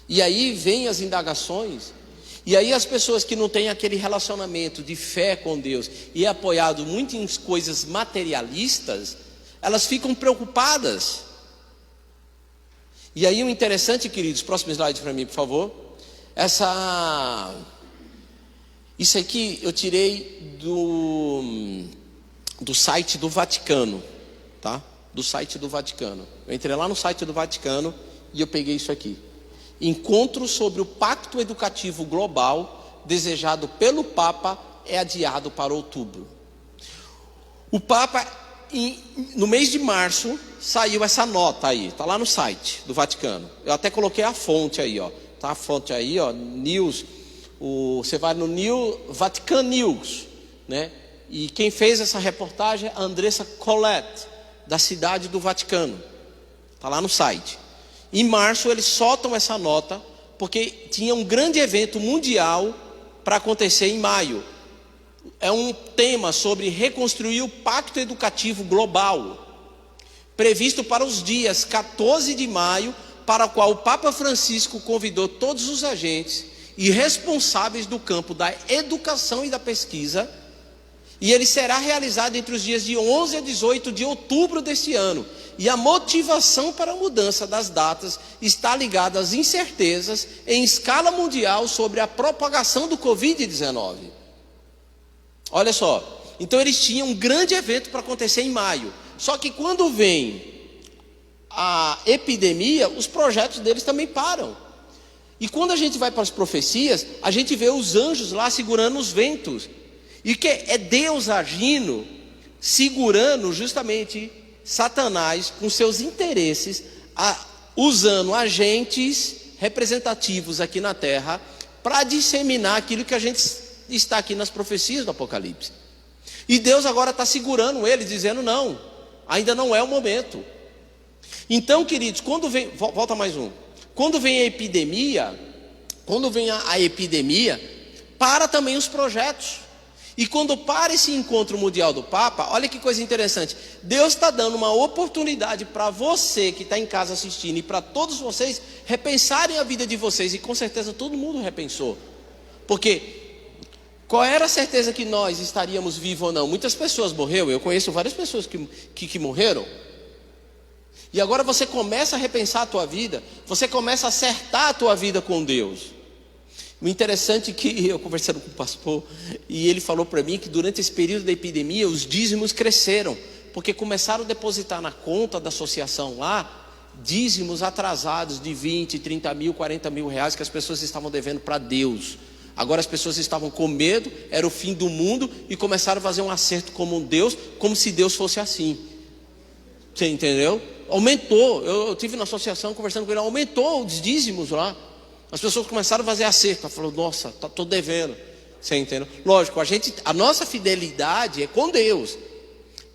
E aí vem as indagações. E aí as pessoas que não têm aquele relacionamento de fé com Deus e é apoiado muito em coisas materialistas, elas ficam preocupadas. E aí o interessante, queridos, próximo slide para mim, por favor. Isso aqui eu tirei do site do Vaticano, tá? Do site do Vaticano. Eu entrei lá no site do Vaticano e eu peguei isso aqui. Encontro sobre o Pacto Educativo Global desejado pelo Papa é adiado para outubro. O Papa, no mês de março, saiu essa nota aí, está lá no site do Vaticano. Eu até coloquei a fonte aí, ó. Tá a fonte aí, ó, News. Você vai no Vatican News, né? E quem fez essa reportagem é a Andressa Colette, da cidade do Vaticano. Está lá no site. Em março eles soltam essa nota, porque tinha um grande evento mundial para acontecer em maio. É um tema sobre reconstruir o Pacto Educativo Global, previsto para os dias 14 de maio, para o qual o Papa Francisco convidou todos os agentes e responsáveis do campo da educação e da pesquisa, e ele será realizado entre os dias de 11 a 18 de outubro deste ano. E a motivação para a mudança das datas está ligada às incertezas em escala mundial sobre a propagação do Covid-19. Olha só, então eles tinham um grande evento para acontecer em maio. Só que quando vem a epidemia, os projetos deles também param. E quando a gente vai para as profecias, a gente vê os anjos lá segurando os ventos. E que é Deus agindo, segurando justamente Satanás com seus interesses, usando agentes representativos aqui na terra para disseminar aquilo que a gente está aqui nas profecias do Apocalipse. E Deus agora está segurando ele, dizendo não, ainda não é o momento. Então, queridos, quando vem, volta mais um. Quando vem a epidemia, para também os projetos. E quando para esse encontro mundial do Papa, olha que coisa interessante. Deus está dando uma oportunidade para você que está em casa assistindo e para todos vocês repensarem a vida de vocês. E com certeza todo mundo repensou. Porque qual era a certeza que nós estaríamos vivos ou não? Muitas pessoas morreram. Eu conheço várias pessoas que morreram. E agora você começa a repensar a tua vida. Você começa a acertar a tua vida com Deus. O interessante é que eu conversando com o pastor, e ele falou para mim que durante esse período da epidemia os dízimos cresceram, porque começaram a depositar na conta da associação lá dízimos atrasados de 20, 30 mil, 40 mil reais que as pessoas estavam devendo para Deus. Agora as pessoas estavam com medo, era o fim do mundo, e começaram a fazer um acerto como Deus, como se Deus fosse assim. Você entendeu? Aumentou, eu tive na associação conversando com ele, aumentou os dízimos lá. As pessoas começaram a fazer acerto. Falou, nossa, estou devendo. Você entendeu? Lógico, a nossa fidelidade é com Deus.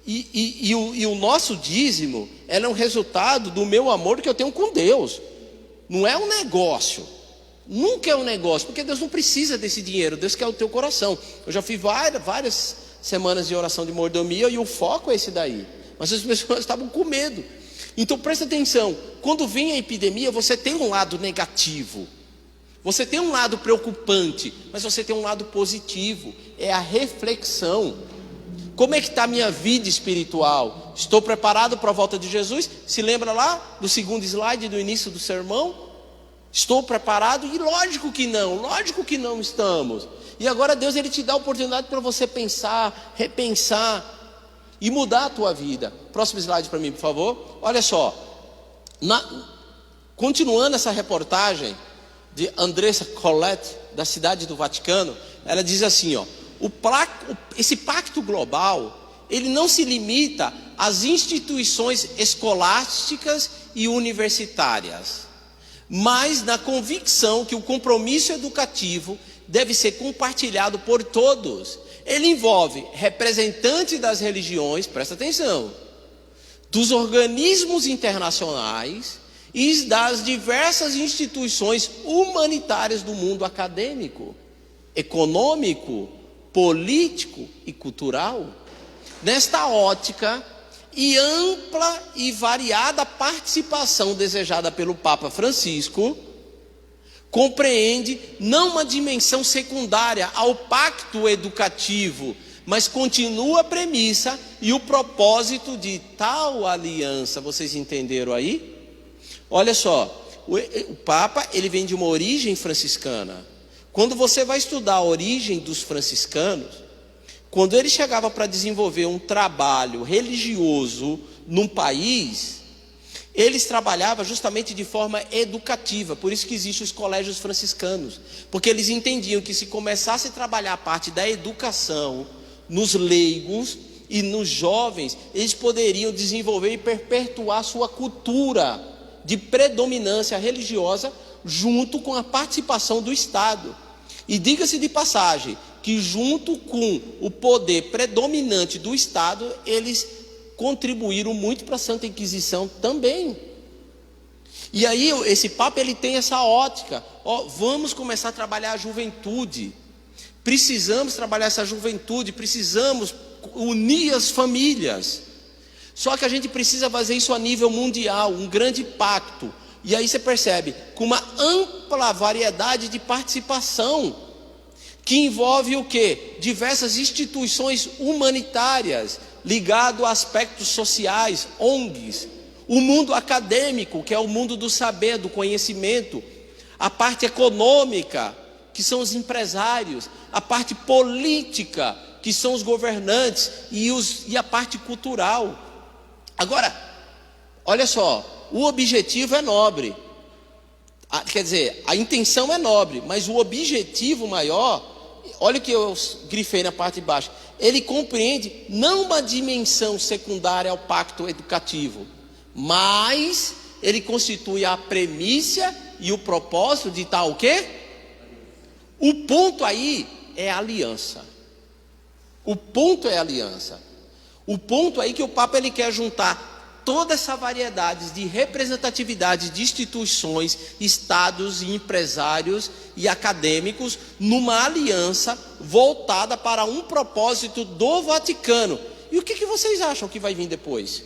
E o nosso dízimo é um resultado do meu amor que eu tenho com Deus. Não é um negócio. Nunca é um negócio, porque Deus não precisa desse dinheiro. Deus quer o teu coração. Eu já fiz várias semanas de oração de mordomia e o foco é esse daí. Mas as pessoas estavam com medo. Então presta atenção. Quando vem a epidemia, você tem um lado negativo. Você tem um lado preocupante, mas você tem um lado positivo, é a reflexão. Como é que está a minha vida espiritual? Estou preparado para a volta de Jesus? Se lembra lá do segundo slide do início do sermão? Estou preparado? E lógico que não estamos. E agora Deus ele te dá a oportunidade para você pensar, repensar e mudar a tua vida. Próximo slide para mim, por favor. Olha só, continuando essa reportagem de Andressa Colette, da cidade do Vaticano, ela diz assim, ó, esse pacto global, ele não se limita às instituições escolásticas e universitárias, mas na convicção que o compromisso educativo deve ser compartilhado por todos. Ele envolve representantes das religiões, presta atenção, dos organismos internacionais e das diversas instituições humanitárias do mundo acadêmico, econômico, político e cultural. Nesta ótica e ampla e variada participação desejada pelo Papa Francisco, compreende não uma dimensão secundária ao pacto educativo, mas continua a premissa e o propósito de tal aliança. Vocês entenderam aí? Olha só, o Papa, ele vem de uma origem franciscana. Quando você vai estudar a origem dos franciscanos, quando ele chegava para desenvolver um trabalho religioso num país, eles trabalhavam justamente de forma educativa. Por isso que existem os colégios franciscanos, porque eles entendiam que se começasse a trabalhar a parte da educação nos leigos e nos jovens, eles poderiam desenvolver e perpetuar sua cultura de predominância religiosa junto com a participação do Estado. E diga-se de passagem que junto com o poder predominante do Estado, eles contribuíram muito para a Santa Inquisição também. E aí esse Papa, ele tem essa ótica, vamos começar a trabalhar a juventude, precisamos trabalhar essa juventude, precisamos unir as famílias, só que a gente precisa fazer isso a nível mundial, um grande pacto. E aí você percebe, com uma ampla variedade de participação, que envolve o quê? Diversas instituições humanitárias, ligado a aspectos sociais, ONGs, o mundo acadêmico, que é o mundo do saber, do conhecimento, a parte econômica, que são os empresários, a parte política, que são os governantes, e a parte cultural. Agora, olha só, o objetivo é nobre, quer dizer, a intenção é nobre, mas o objetivo maior, olha o que eu grifei na parte de baixo, ele compreende não uma dimensão secundária ao pacto educativo, mas ele constitui a premissa e o propósito de tal o quê? O ponto aí é a aliança. O ponto é a aliança. O ponto aí que o Papa, ele quer juntar toda essa variedade de representatividade de instituições, estados e empresários e acadêmicos numa aliança voltada para um propósito do Vaticano. E o que vocês acham que vai vir depois?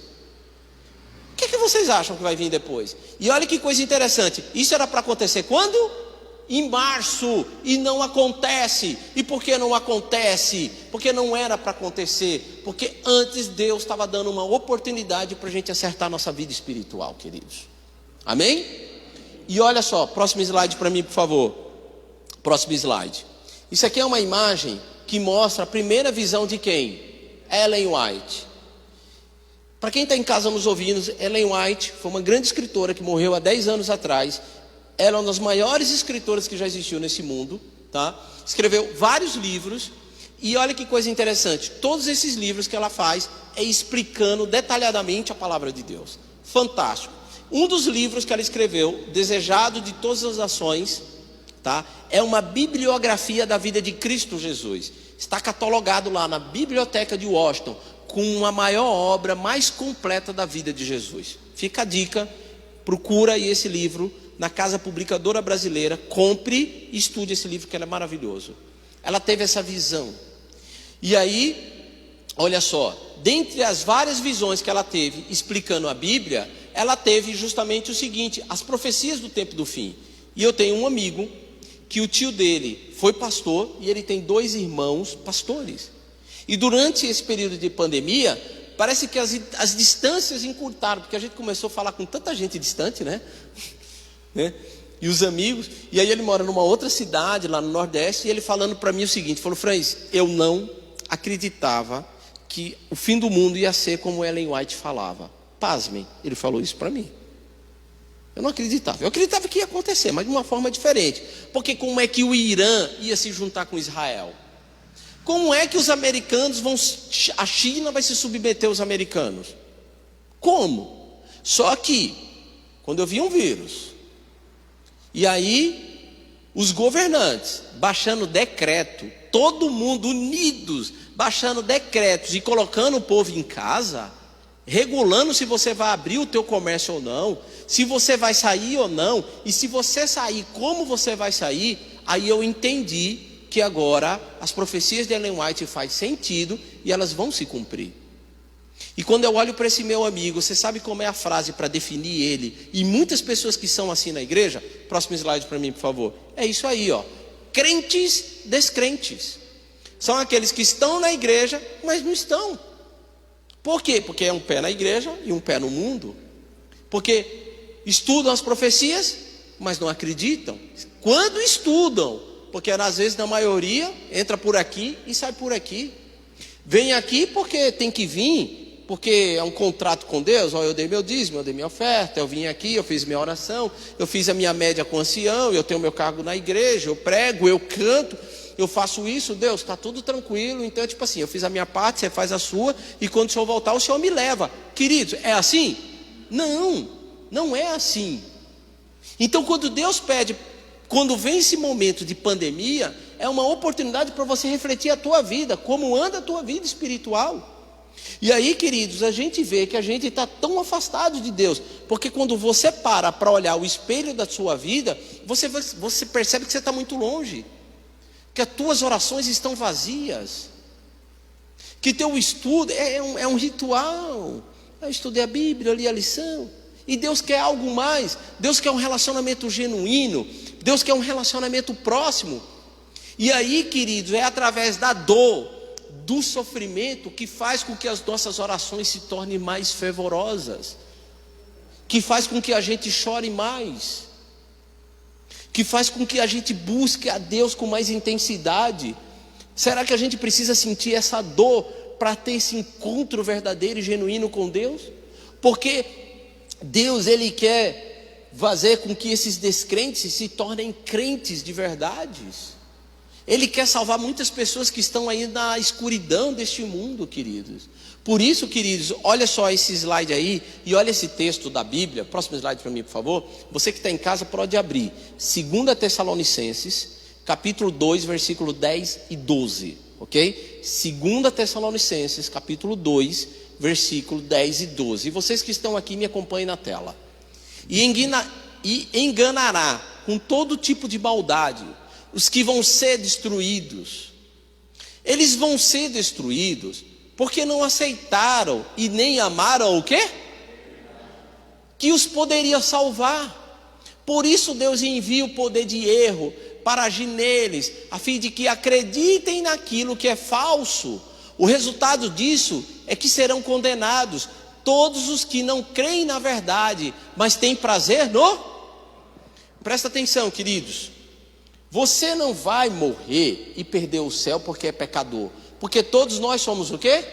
O que vocês acham que vai vir depois? E olha que coisa interessante, isso era para acontecer quando? Em março, e não acontece. E por que não acontece? Porque não era para acontecer, porque antes Deus estava dando uma oportunidade para a gente acertar nossa vida espiritual, queridos. Amém? E olha só, próximo slide para mim, por favor. Próximo slide. Isso aqui é uma imagem que mostra a primeira visão de quem? Ellen White. Para quem está em casa nos ouvindo, Ellen White foi uma grande escritora que morreu há 10 anos atrás. Ela é uma das maiores escritoras que já existiu nesse mundo, tá? Escreveu vários livros, e olha que coisa interessante, todos esses livros que ela faz é explicando detalhadamente a palavra de Deus. Fantástico. Um dos livros que ela escreveu, Desejado de Todas as Nações, tá? É uma bibliografia da vida de Cristo Jesus. Está catalogado lá na Biblioteca de Washington, com a maior obra mais completa da vida de Jesus. Fica a dica, procura aí esse livro na Casa Publicadora Brasileira, compre e estude esse livro, que ele é maravilhoso. Ela teve essa visão. E aí, olha só, dentre as várias visões que ela teve explicando a Bíblia, ela teve justamente o seguinte: as profecias do tempo do fim. E eu tenho um amigo que o tio dele foi pastor, e ele tem 2 irmãos pastores. E durante esse período de pandemia, parece que as distâncias encurtaram, porque a gente começou a falar com tanta gente distante, né? E os amigos, e aí ele mora numa outra cidade lá no Nordeste, e ele falando para mim o seguinte, falou: Franz, eu não acreditava que o fim do mundo ia ser como Ellen White falava. Pasmem, ele falou isso para mim. Eu não acreditava, eu acreditava que ia acontecer, mas de uma forma diferente. Porque como é que o Irã ia se juntar com Israel? Como é que os americanos a China vai se submeter aos americanos? Como? Só que, quando eu vi um vírus, e aí, os governantes baixando decreto, todo mundo unidos, baixando decretos e colocando o povo em casa, regulando se você vai abrir o teu comércio ou não, se você vai sair ou não, e se você sair, como você vai sair. Aí eu entendi que agora as profecias de Ellen White fazem sentido e elas vão se cumprir. E quando eu olho para esse meu amigo, você sabe como é a frase para definir ele? E muitas pessoas que são assim na igreja, próximo slide para mim, por favor. É isso aí, ó. Crentes descrentes. São aqueles que estão na igreja, mas não estão. Por quê? Porque é um pé na igreja e um pé no mundo. Porque Estudam as profecias, mas não acreditam. Quando estudam, porque às vezes na maioria entra por aqui e sai por aqui. Vem aqui porque tem que vir, porque é um contrato com Deus. Eu dei meu dízimo, eu dei minha oferta, eu vim aqui, eu fiz minha oração, eu fiz a minha média com o ancião, eu tenho meu cargo na igreja, eu prego, eu canto, eu faço isso. Deus, está tudo tranquilo. Então é tipo assim, eu fiz a minha parte, você faz a sua, e quando o Senhor voltar, o Senhor me leva. Queridos, é assim? Não é assim. Então quando Deus pede, quando vem esse momento de pandemia, é uma oportunidade para você refletir a tua vida, como anda a tua vida espiritual. E aí, queridos, a gente vê que a gente está tão afastado de Deus, porque quando você para olhar o espelho da sua vida, você percebe que você está muito longe, que as tuas orações estão vazias, que teu estudo é um ritual. Eu estudei a Bíblia, eu li a lição, e Deus quer algo mais. Deus quer um relacionamento genuíno, Deus quer um relacionamento próximo. E aí, queridos, é através da dor, do sofrimento, que faz com que as nossas orações se tornem mais fervorosas, que faz com que a gente chore mais, que faz com que a gente busque a Deus com mais intensidade. Será que a gente precisa sentir essa dor para ter esse encontro verdadeiro e genuíno com Deus? Porque Deus, Ele quer fazer com que esses descrentes se tornem crentes de verdades. Ele quer salvar muitas pessoas que estão aí na escuridão deste mundo, queridos. Por isso, queridos, olha só esse slide aí, e olha esse texto da Bíblia. Próximo slide para mim, por favor. Você que está em casa pode abrir 2 Tessalonicenses, capítulo 2, versículo 10 e 12, ok? 2 Tessalonicenses, capítulo 2, versículo 10 e 12. E vocês que estão aqui, me acompanhem na tela. E enganará com todo tipo de maldade os que vão ser destruídos. Eles vão ser destruídos porque não aceitaram e nem amaram o quê? Que os poderia salvar. Por isso Deus envia o poder de erro para agir neles, a fim de que acreditem naquilo que é falso. O resultado disso é que serão condenados todos os que não creem na verdade, mas têm prazer no... Presta atenção, queridos. Você não vai morrer e perder o céu porque é pecador, porque todos nós somos o quê?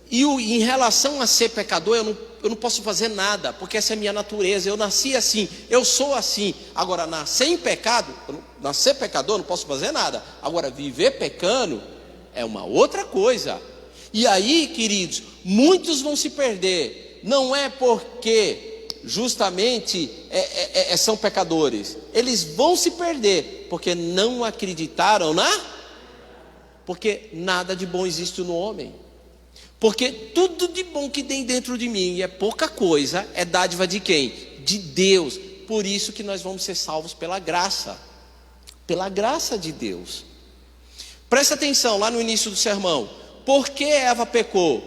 E em relação a ser pecador, eu não posso fazer nada, porque essa é a minha natureza. Eu nasci assim, eu sou assim. Agora, nascer em pecado, nascer pecador, eu não posso fazer nada. Agora, viver pecando é uma outra coisa. E aí, queridos, muitos vão se perder. Não é porque justamente são pecadores. Eles vão se perder porque não acreditaram porque nada de bom existe no homem. Porque tudo de bom que tem dentro de mim, e é pouca coisa, é dádiva de quem? De Deus. Por isso que nós vamos ser salvos pela graça de Deus. Presta atenção lá no início do sermão. Por que Eva pecou?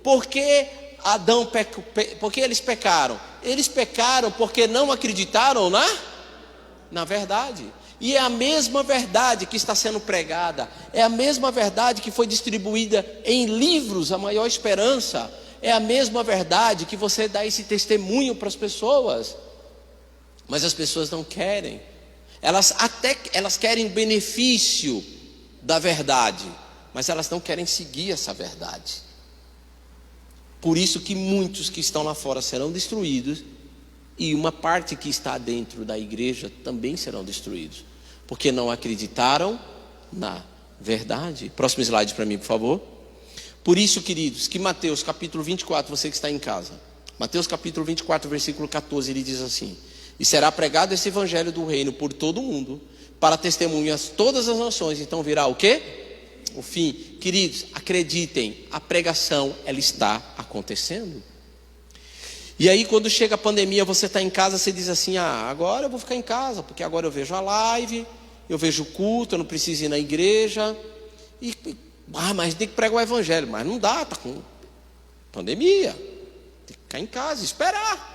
Por que Adão pecou? Por que eles pecaram? Eles pecaram porque não acreditaram na verdade. E é a mesma verdade que está sendo pregada, é a mesma verdade que foi distribuída em livros, A Maior Esperança. É a mesma verdade que você dá esse testemunho para as pessoas, mas as pessoas não querem. Elas querem benefício da verdade, mas elas não querem seguir essa verdade. Por isso que muitos que estão lá fora serão destruídos, e uma parte que está dentro da igreja também serão destruídos, porque não acreditaram na verdade. Próximo slide para mim, por favor. Por isso, queridos, que Mateus capítulo 24, você que está em casa, Mateus capítulo 24, versículo 14, ele diz assim: e será pregado esse evangelho do reino por todo o mundo, para testemunhas todas as nações, então virá o quê? O fim. Queridos, acreditem, a pregação, ela está acontecendo. E aí quando chega a pandemia, você está em casa, você diz assim: agora eu vou ficar em casa, porque agora eu vejo a live, eu vejo o culto, eu não preciso ir na igreja, mas tem que pregar o evangelho. Mas não dá, está com pandemia, tem que ficar em casa, esperar.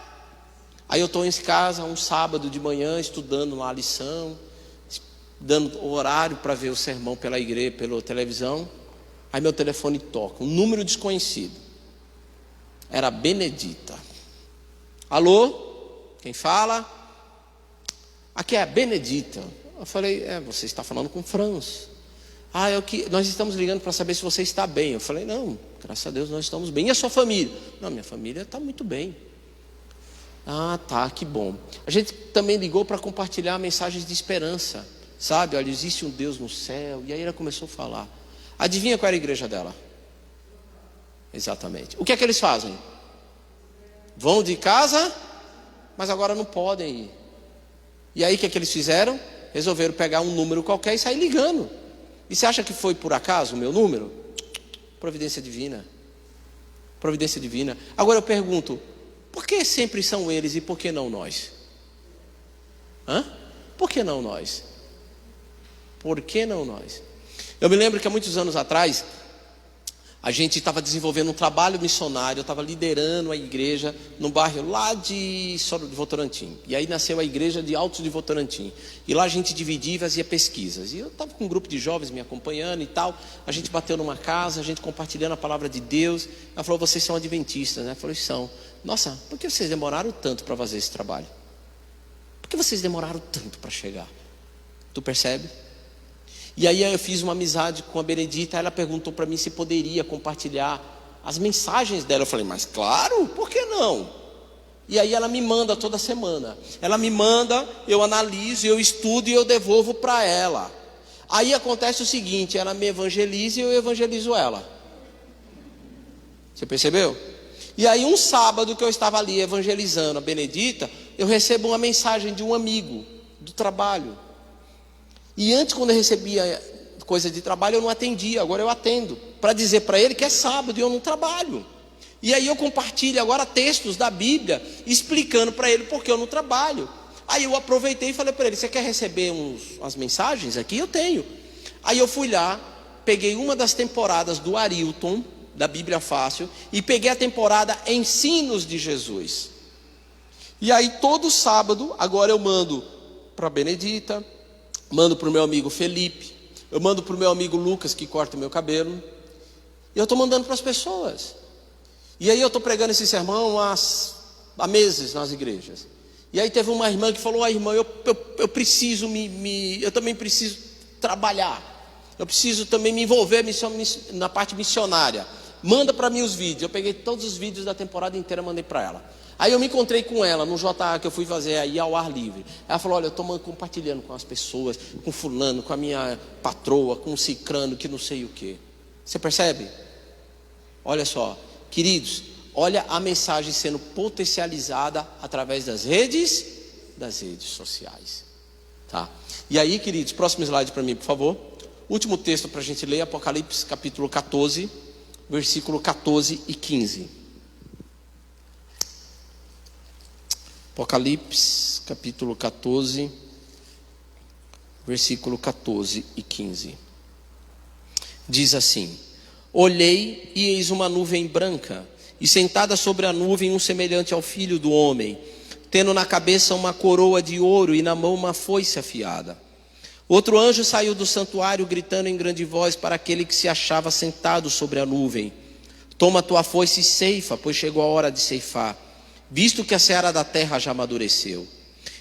Aí eu estou em casa um sábado de manhã, estudando lá a lição, dando horário para ver o sermão pela igreja, pela televisão. Aí meu telefone toca, um número desconhecido. Era Benedita. Alô? Quem fala? Aqui é a Benedita. Eu falei, você está falando com o Franz. Nós estamos ligando para saber se você está bem. Eu falei, não, graças a Deus nós estamos bem. E a sua família? Não, minha família está muito bem. Tá, que bom. A gente também ligou para compartilhar mensagens de esperança. Sabe, olha, existe um Deus no céu. E aí ela começou a falar. Adivinha qual era a igreja dela? Exatamente. O que é que eles fazem? Vão de casa, mas agora não podem ir. E aí o que é que eles fizeram? Resolveram pegar um número qualquer e sair ligando. E você acha que foi por acaso o meu número? Providência divina. Providência divina. Agora eu pergunto, por que sempre são eles e por que não nós? Por que não nós? Por que não nós? Eu me lembro que há muitos anos atrás, a gente estava desenvolvendo um trabalho missionário. Eu estava liderando a igreja no bairro lá de Votorantim. E aí nasceu a igreja de Altos de Votorantim. E lá a gente dividia e fazia pesquisas. E eu estava com um grupo de jovens me acompanhando e tal. A gente bateu numa casa, a gente compartilhando a palavra de Deus. Ela falou, vocês são adventistas, né? Eu falei, são. Nossa, por que vocês demoraram tanto para fazer esse trabalho? Por que vocês demoraram tanto para chegar? Tu percebe? E aí eu fiz uma amizade com a Benedita. Ela perguntou para mim se poderia compartilhar as mensagens dela. Eu falei, mas claro, por que não? E aí ela me manda toda semana. Ela me manda, eu analiso, eu estudo e eu devolvo para ela. Aí acontece o seguinte, ela me evangeliza e eu evangelizo ela. Você percebeu? E aí um sábado que eu estava ali evangelizando a Benedita, eu recebo uma mensagem de um amigo do trabalho. E antes, quando eu recebia coisa de trabalho, eu não atendia. Agora eu atendo, para dizer para ele que é sábado e eu não trabalho. E aí eu compartilho agora textos da Bíblia, explicando para ele porque eu não trabalho. Aí eu aproveitei e falei para ele, você quer receber umas mensagens aqui? Eu tenho. Aí eu fui lá, peguei uma das temporadas do Arilton, da Bíblia Fácil, e peguei a temporada Ensinos de Jesus. E aí todo sábado, agora eu mando para a Benedita, mando para o meu amigo Felipe, eu mando para o meu amigo Lucas, que corta o meu cabelo, e eu estou mandando para as pessoas. E aí eu estou pregando esse sermão há meses nas igrejas. E aí teve uma irmã que falou, irmã, eu preciso eu também preciso trabalhar, eu preciso também me envolver na parte missionária, manda para mim os vídeos. Eu peguei todos os vídeos da temporada inteira e mandei para ela. Aí eu me encontrei com ela no JA que eu fui fazer aí ao ar livre. Ela falou, olha, eu estou compartilhando com as pessoas, com fulano, com a minha patroa, com o cicrano, que não sei o quê. Você percebe? Olha só, queridos, olha a mensagem sendo potencializada através das redes sociais. Tá? E aí, queridos, próximo slide para mim, por favor. Último texto para a gente ler, Apocalipse capítulo 14, versículo 14 e 15. Apocalipse, capítulo 14, versículo 14 e 15. Diz assim: olhei e eis uma nuvem branca, e sentada sobre a nuvem um semelhante ao filho do homem, tendo na cabeça uma coroa de ouro e na mão uma foice afiada. Outro anjo saiu do santuário gritando em grande voz para aquele que se achava sentado sobre a nuvem: toma tua foice e ceifa, pois chegou a hora de ceifar, visto que a seara da terra já amadureceu.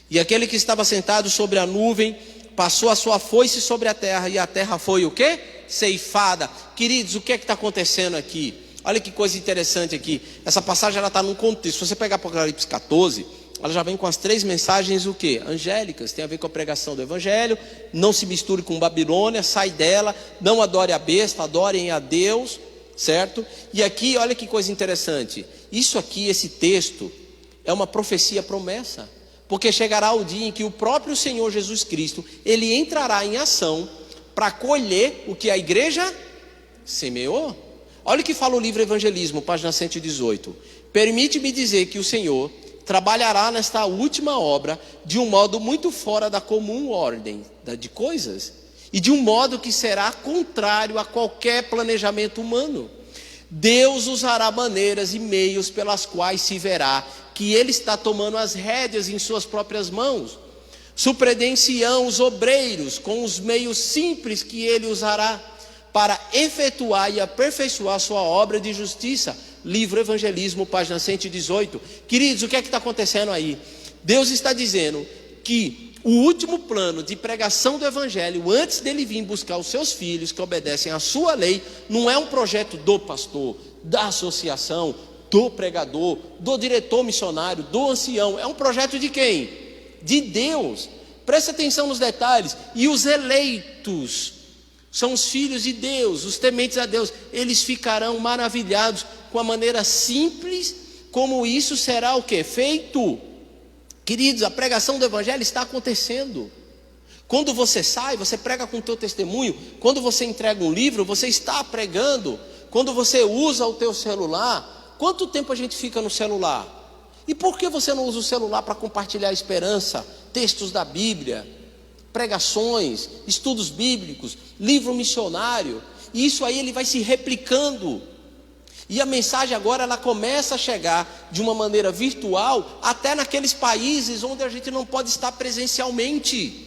E aquele que estava sentado sobre a nuvem passou a sua foice sobre a terra, e a terra foi o quê? Ceifada. Queridos, o que é que está acontecendo aqui? Olha que coisa interessante aqui. Essa passagem ela está num contexto. Se você pegar Apocalipse 14, ela já vem com as 3 mensagens o quê? Angélicas, tem a ver com a pregação do evangelho. Não se misture com Babilônia, sai dela, não adore a besta, adorem a Deus, certo? E aqui, olha que coisa interessante. Isso aqui, esse texto, é uma profecia promessa, porque chegará o dia em que o próprio Senhor Jesus Cristo, ele entrará em ação para colher o que a igreja semeou. Olha o que fala o livro Evangelismo, página 118. Permite-me dizer que o Senhor trabalhará nesta última obra de um modo muito fora da comum ordem de coisas, e de um modo que será contrário a qualquer planejamento humano. Deus usará maneiras e meios pelas quais se verá que Ele está tomando as rédeas em suas próprias mãos. Surpreender-se-ão os obreiros com os meios simples que Ele usará para efetuar e aperfeiçoar sua obra de justiça. Livro Evangelismo, página 118. Queridos, o que é que está acontecendo aí? Deus está dizendo que o último plano de pregação do evangelho, antes dele vir buscar os seus filhos que obedecem à sua lei, não é um projeto do pastor, da associação, do pregador, do diretor missionário, do ancião. É um projeto de quem? De Deus. Presta atenção nos detalhes. E os eleitos são os filhos de Deus, os tementes a Deus. Eles ficarão maravilhados com a maneira simples como isso será o quê? Feito. Queridos, a pregação do evangelho está acontecendo. Quando você sai, você prega com o teu testemunho. Quando você entrega um livro, você está pregando. Quando você usa o teu celular, quanto tempo a gente fica no celular? E por que você não usa o celular para compartilhar esperança, textos da Bíblia, pregações, estudos bíblicos, livro missionário? E isso aí ele vai se replicando. E a mensagem agora ela começa a chegar de uma maneira virtual até naqueles países onde a gente não pode estar presencialmente.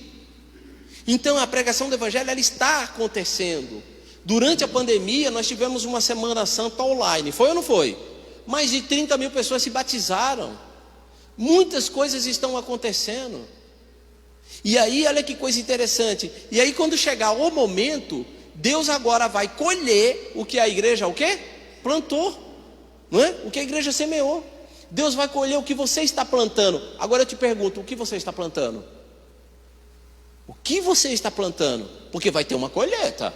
Então a pregação do evangelho ela está acontecendo. Durante a pandemia nós tivemos uma Semana Santa online, foi ou não foi? Mais de 30 mil pessoas se batizaram. Muitas coisas estão acontecendo. E aí olha que coisa interessante. E aí quando chegar o momento, Deus agora vai colher o que a igreja o quê? Plantou, não é? O que a igreja semeou. Deus vai colher o que você está plantando. Agora eu te pergunto, o que você está plantando? O que você está plantando? Porque vai ter uma colheita.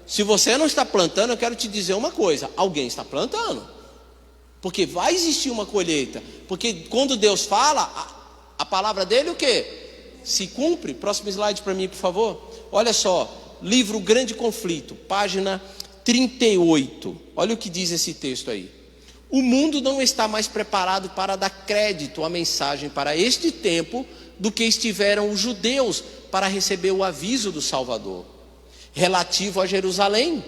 Se você não está plantando, eu quero te dizer uma coisa: alguém está plantando. Porque vai existir uma colheita. Porque quando Deus fala, a palavra dele o quê? Se cumpre. Próximo slide para mim, por favor. Olha só, livro Grande Conflito, página 38, olha o que diz esse texto aí. O mundo não está mais preparado para dar crédito à mensagem para este tempo do que estiveram os judeus para receber o aviso do Salvador relativo a Jerusalém.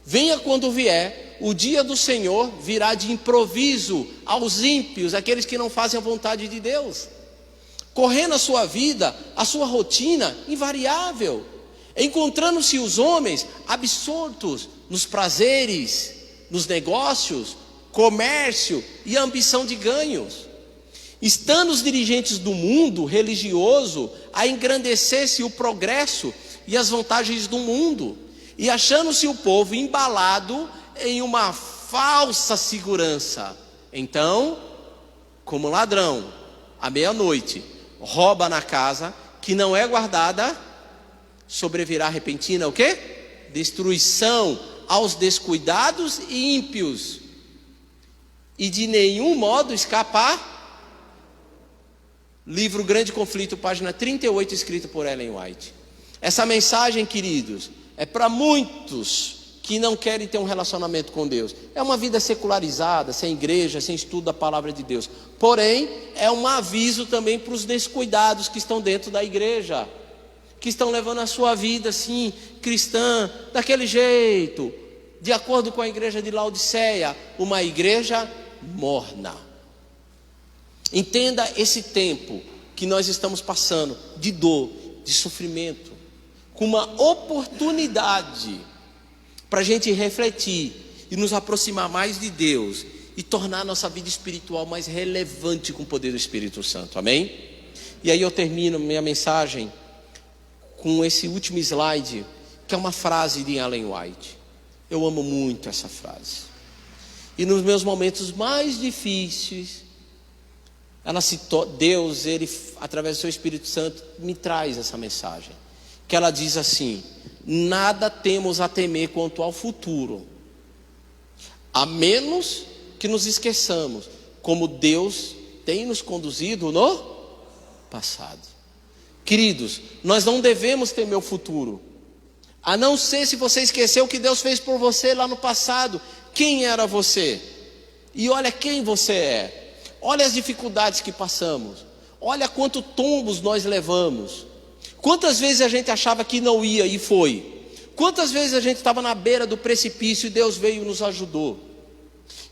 Venha quando vier, o dia do Senhor virá de improviso aos ímpios, aqueles que não fazem a vontade de Deus, correndo a sua vida, a sua rotina invariável, encontrando-se os homens absortos nos prazeres, nos negócios, comércio e ambição de ganhos. Estando os dirigentes do mundo religioso a engrandecer-se o progresso e as vantagens do mundo, e achando-se o povo embalado em uma falsa segurança. Então, como ladrão, à meia-noite, rouba na casa que não é guardada, sobrevirá repentina o quê? Destruição aos descuidados e ímpios, e de nenhum modo escapar. Livro Grande Conflito, página 38, escrito por Ellen White. Essa mensagem, queridos, é para muitos que não querem ter um relacionamento com Deus. É uma vida secularizada, sem igreja, sem estudo da palavra de Deus. Porém, é um aviso também para os descuidados que estão dentro da igreja, que estão levando a sua vida assim, cristã, daquele jeito, de acordo com a igreja de Laodiceia, uma igreja morna. Entenda esse tempo que nós estamos passando, de dor, de sofrimento, com uma oportunidade para a gente refletir e nos aproximar mais de Deus e tornar a nossa vida espiritual mais relevante com o poder do Espírito Santo, amém? E aí eu termino minha mensagem com esse último slide, que é uma frase de Ellen White. Eu amo muito essa frase. E nos meus momentos mais difíceis, Deus, Ele, através do seu Espírito Santo, me traz essa mensagem. Que ela diz assim: nada temos a temer quanto ao futuro, a menos que nos esqueçamos como Deus tem nos conduzido no passado. Queridos, nós não devemos temer o futuro, a não ser se você esqueceu o que Deus fez por você lá no passado. Quem era você? E olha quem você é. Olha as dificuldades que passamos. Olha quantos tombos nós levamos. Quantas vezes a gente achava que não ia e foi. Quantas vezes a gente estava na beira do precipício e Deus veio e nos ajudou.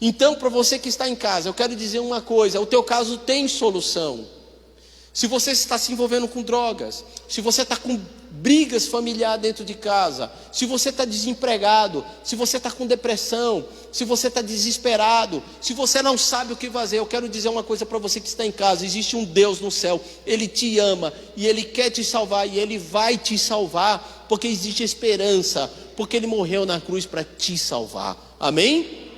Então, para você que está em casa, eu quero dizer uma coisa: o teu caso tem solução. Se você está se envolvendo com drogas, se você está com brigas familiares dentro de casa, se você está desempregado, se você está com depressão, se você está desesperado, se você não sabe o que fazer, eu quero dizer uma coisa para você que está em casa: existe um Deus no céu, Ele te ama e Ele quer te salvar, e Ele vai te salvar, porque existe esperança, porque Ele morreu na cruz para te salvar. Amém?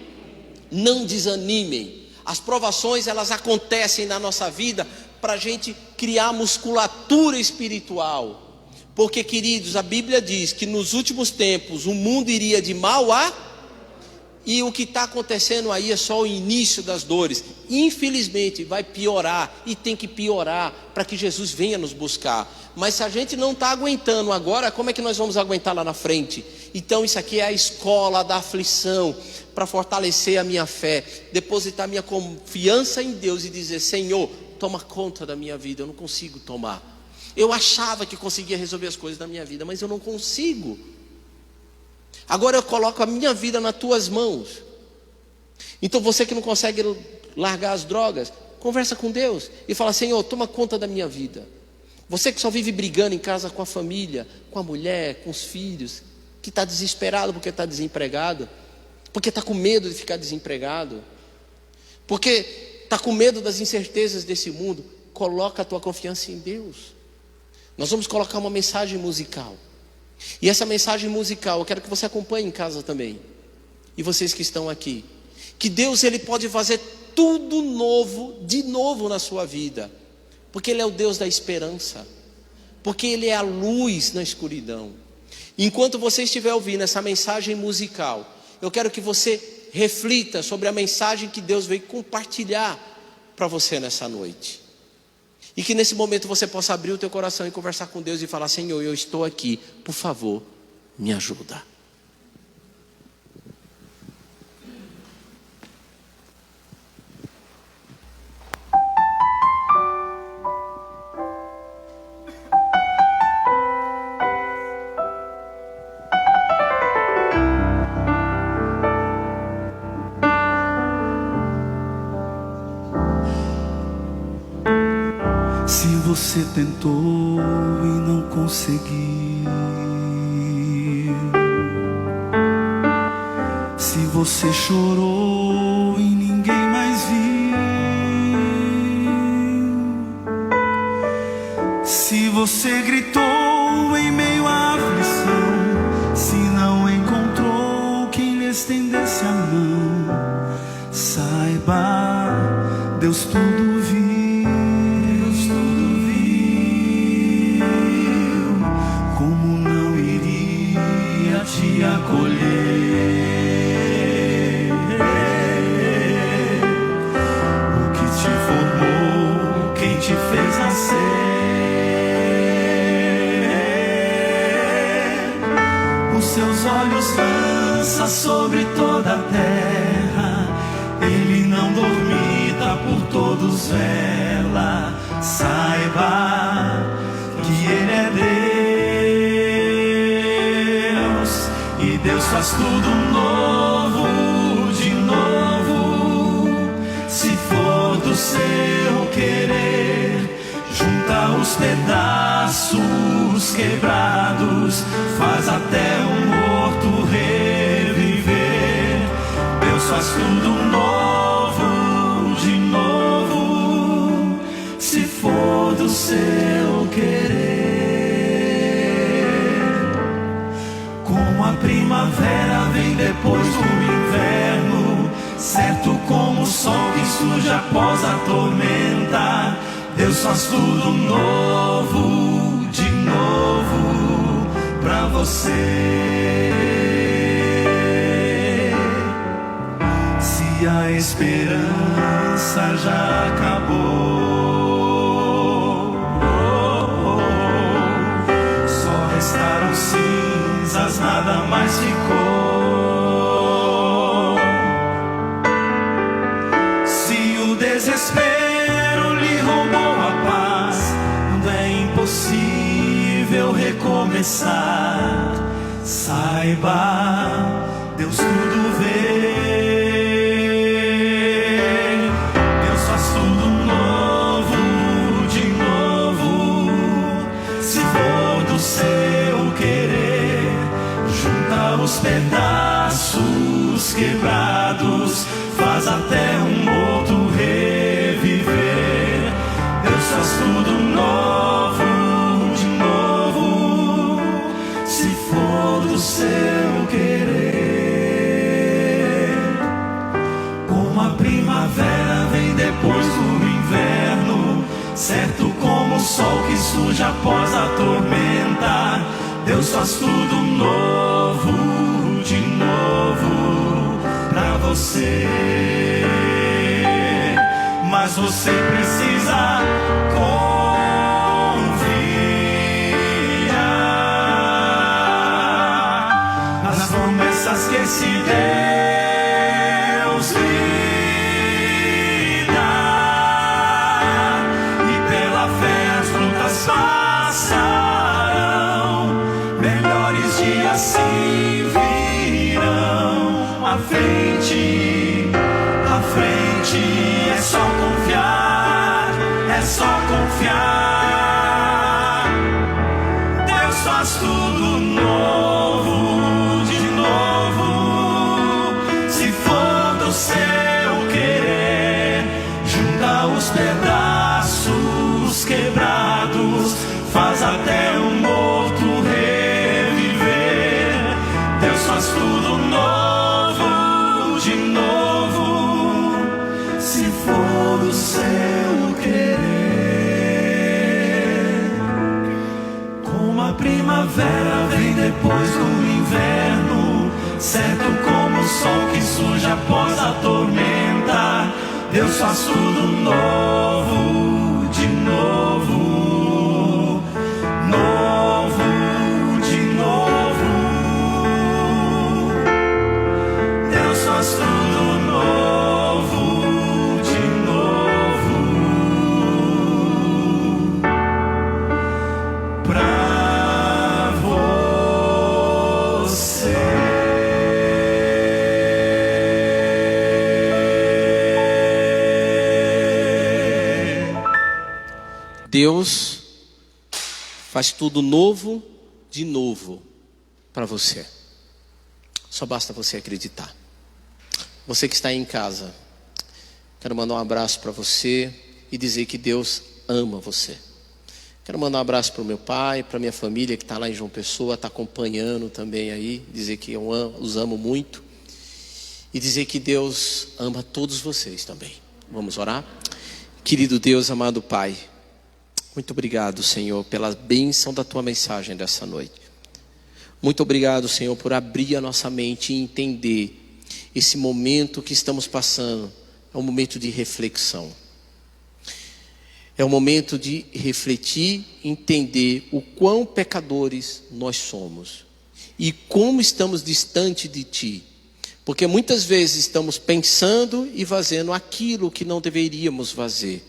Não desanimem. As provações, elas acontecem na nossa vida para a gente criar musculatura espiritual. Porque, queridos, a Bíblia diz que nos últimos tempos o mundo iria de mal a... E o que está acontecendo aí é só o início das dores. Infelizmente vai piorar, e tem que piorar para que Jesus venha nos buscar. Mas se a gente não está aguentando agora, como é que nós vamos aguentar lá na frente? Então isso aqui é a escola da aflição, para fortalecer a minha fé, depositar minha confiança em Deus e dizer: Senhor, toma conta da minha vida. Eu não consigo tomar. Eu achava que conseguia resolver as coisas da minha vida, mas eu não consigo. Agora eu coloco a minha vida nas tuas mãos. Então você que não consegue largar as drogas, conversa com Deus e fala: Senhor, toma conta da minha vida. Você que só vive brigando em casa com a família, com a mulher, com os filhos, que está desesperado porque está desempregado, porque está com medo de ficar desempregado, porque está com medo das incertezas desse mundo, coloca a tua confiança em Deus. Nós vamos colocar uma mensagem musical. E essa mensagem musical eu quero que você acompanhe em casa também. E vocês que estão aqui, que Deus, Ele pode fazer tudo novo, de novo na sua vida, porque Ele é o Deus da esperança, porque Ele é a luz na escuridão. Enquanto você estiver ouvindo essa mensagem musical, eu quero que você reflita sobre a mensagem que Deus veio compartilhar para você nessa noite. E que nesse momento você possa abrir o teu coração e conversar com Deus e falar: Senhor, eu estou aqui, por favor, me ajuda. Se você tentou e não conseguiu, se você chorou e ninguém mais viu, se você gritou em meio à aflição, se não encontrou quem lhe estendesse a mão, saiba, Deus tudo viu. Te acolher, o que te formou, quem te fez nascer, os seus olhos lança sobre toda a terra, Ele não dormita, por todos vela, saiba que Ele é Deus. Deus faz tudo novo, de novo. Se for do seu querer, junta os pedaços quebrados, faz até o morto reviver. Deus faz tudo novo, de novo. Se for do seu querer. A primavera vem depois do inverno, certo como o sol que surge após a tormenta. Deus faz tudo novo, de novo, pra você. Se a esperança já acabou, só restaram cinzas, nada mais ficou. Se o desespero lhe roubou a paz, não é impossível recomeçar. Saiba, Deus tudo vê. Deus faz tudo novo, de novo. seu querer, junta os pedaços quebrados, faz até um morto reviver. Deus faz tudo novo, de novo, se for do seu querer. Como a primavera vem depois do inverno, certo como o sol que surge após a tormenta. Deus faz tudo novo, de novo, pra você. Mas você precisa confiar nas promessas que esse Deus lhe dá, e pela fé as lutas passarão, melhores dias se virão. À frente, à frente, é só confiar, é só confiar. Deus faz tudo novo, de novo, se for do seu querer. Junta os pedaços quebrados, faz até um morto reviver. Deus faz tudo novo, de novo, se for o seu querer. Como a primavera vem depois do inverno, certo como o sol que surge após a tormenta. Deus faz tudo novo, de novo, novo, de novo. Deus faz tudo novo, de novo, pra você. Deus faz tudo novo, de novo, para você. Só basta você acreditar. Você que está aí em casa, quero mandar um abraço para você e dizer que Deus ama você. Quero mandar um abraço para o meu pai, para a minha família que está lá em João Pessoa, está acompanhando também aí, dizer que eu os amo muito e dizer que Deus ama todos vocês também. Vamos orar? Querido Deus, amado Pai, muito obrigado, Senhor, pela bênção da Tua mensagem dessa noite. Muito obrigado, Senhor, por abrir a nossa mente e entender esse momento que estamos passando. É um momento de reflexão. É um momento de refletir, entender o quão pecadores nós somos e como estamos distante de Ti. Porque muitas vezes estamos pensando e fazendo aquilo que não deveríamos fazer.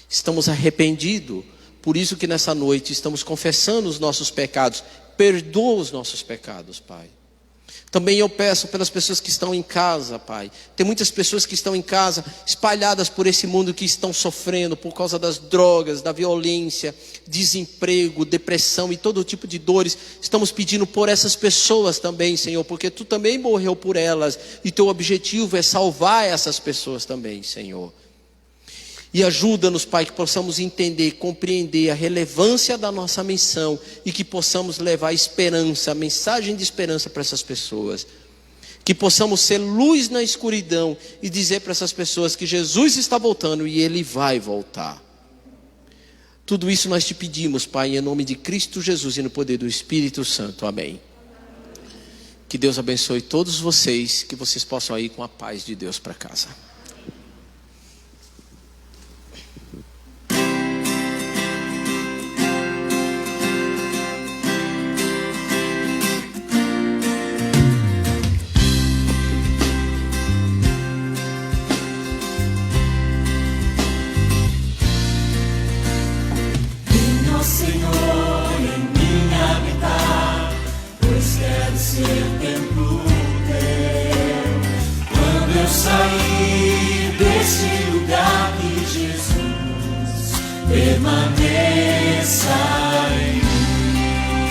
Estamos arrependidos, por isso que nessa noite estamos confessando os nossos pecados. Perdoa os nossos pecados, Pai. Também eu peço pelas pessoas que estão em casa, Pai. Tem muitas pessoas que estão em casa, espalhadas por esse mundo, que estão sofrendo por causa das drogas, da violência, desemprego, depressão e todo tipo de dores. Estamos pedindo por essas pessoas também, Senhor, porque Tu também morreu por elas e Teu objetivo é salvar essas pessoas também, Senhor. E ajuda-nos, Pai, que possamos entender, compreender a relevância da nossa missão e que possamos levar esperança, a mensagem de esperança para essas pessoas. Que possamos ser luz na escuridão e dizer para essas pessoas que Jesus está voltando e Ele vai voltar. Tudo isso nós te pedimos, Pai, em nome de Cristo Jesus e no poder do Espírito Santo. Amém. Que Deus abençoe todos vocês, que vocês possam ir com a paz de Deus para casa. Senhor, em mim habitar, pois quero ser templo teu. Quando eu sair desse lugar, que Jesus permaneça em mim.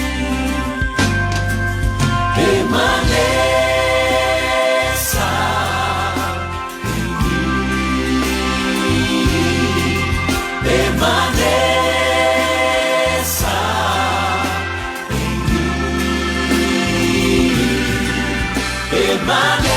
permaneça.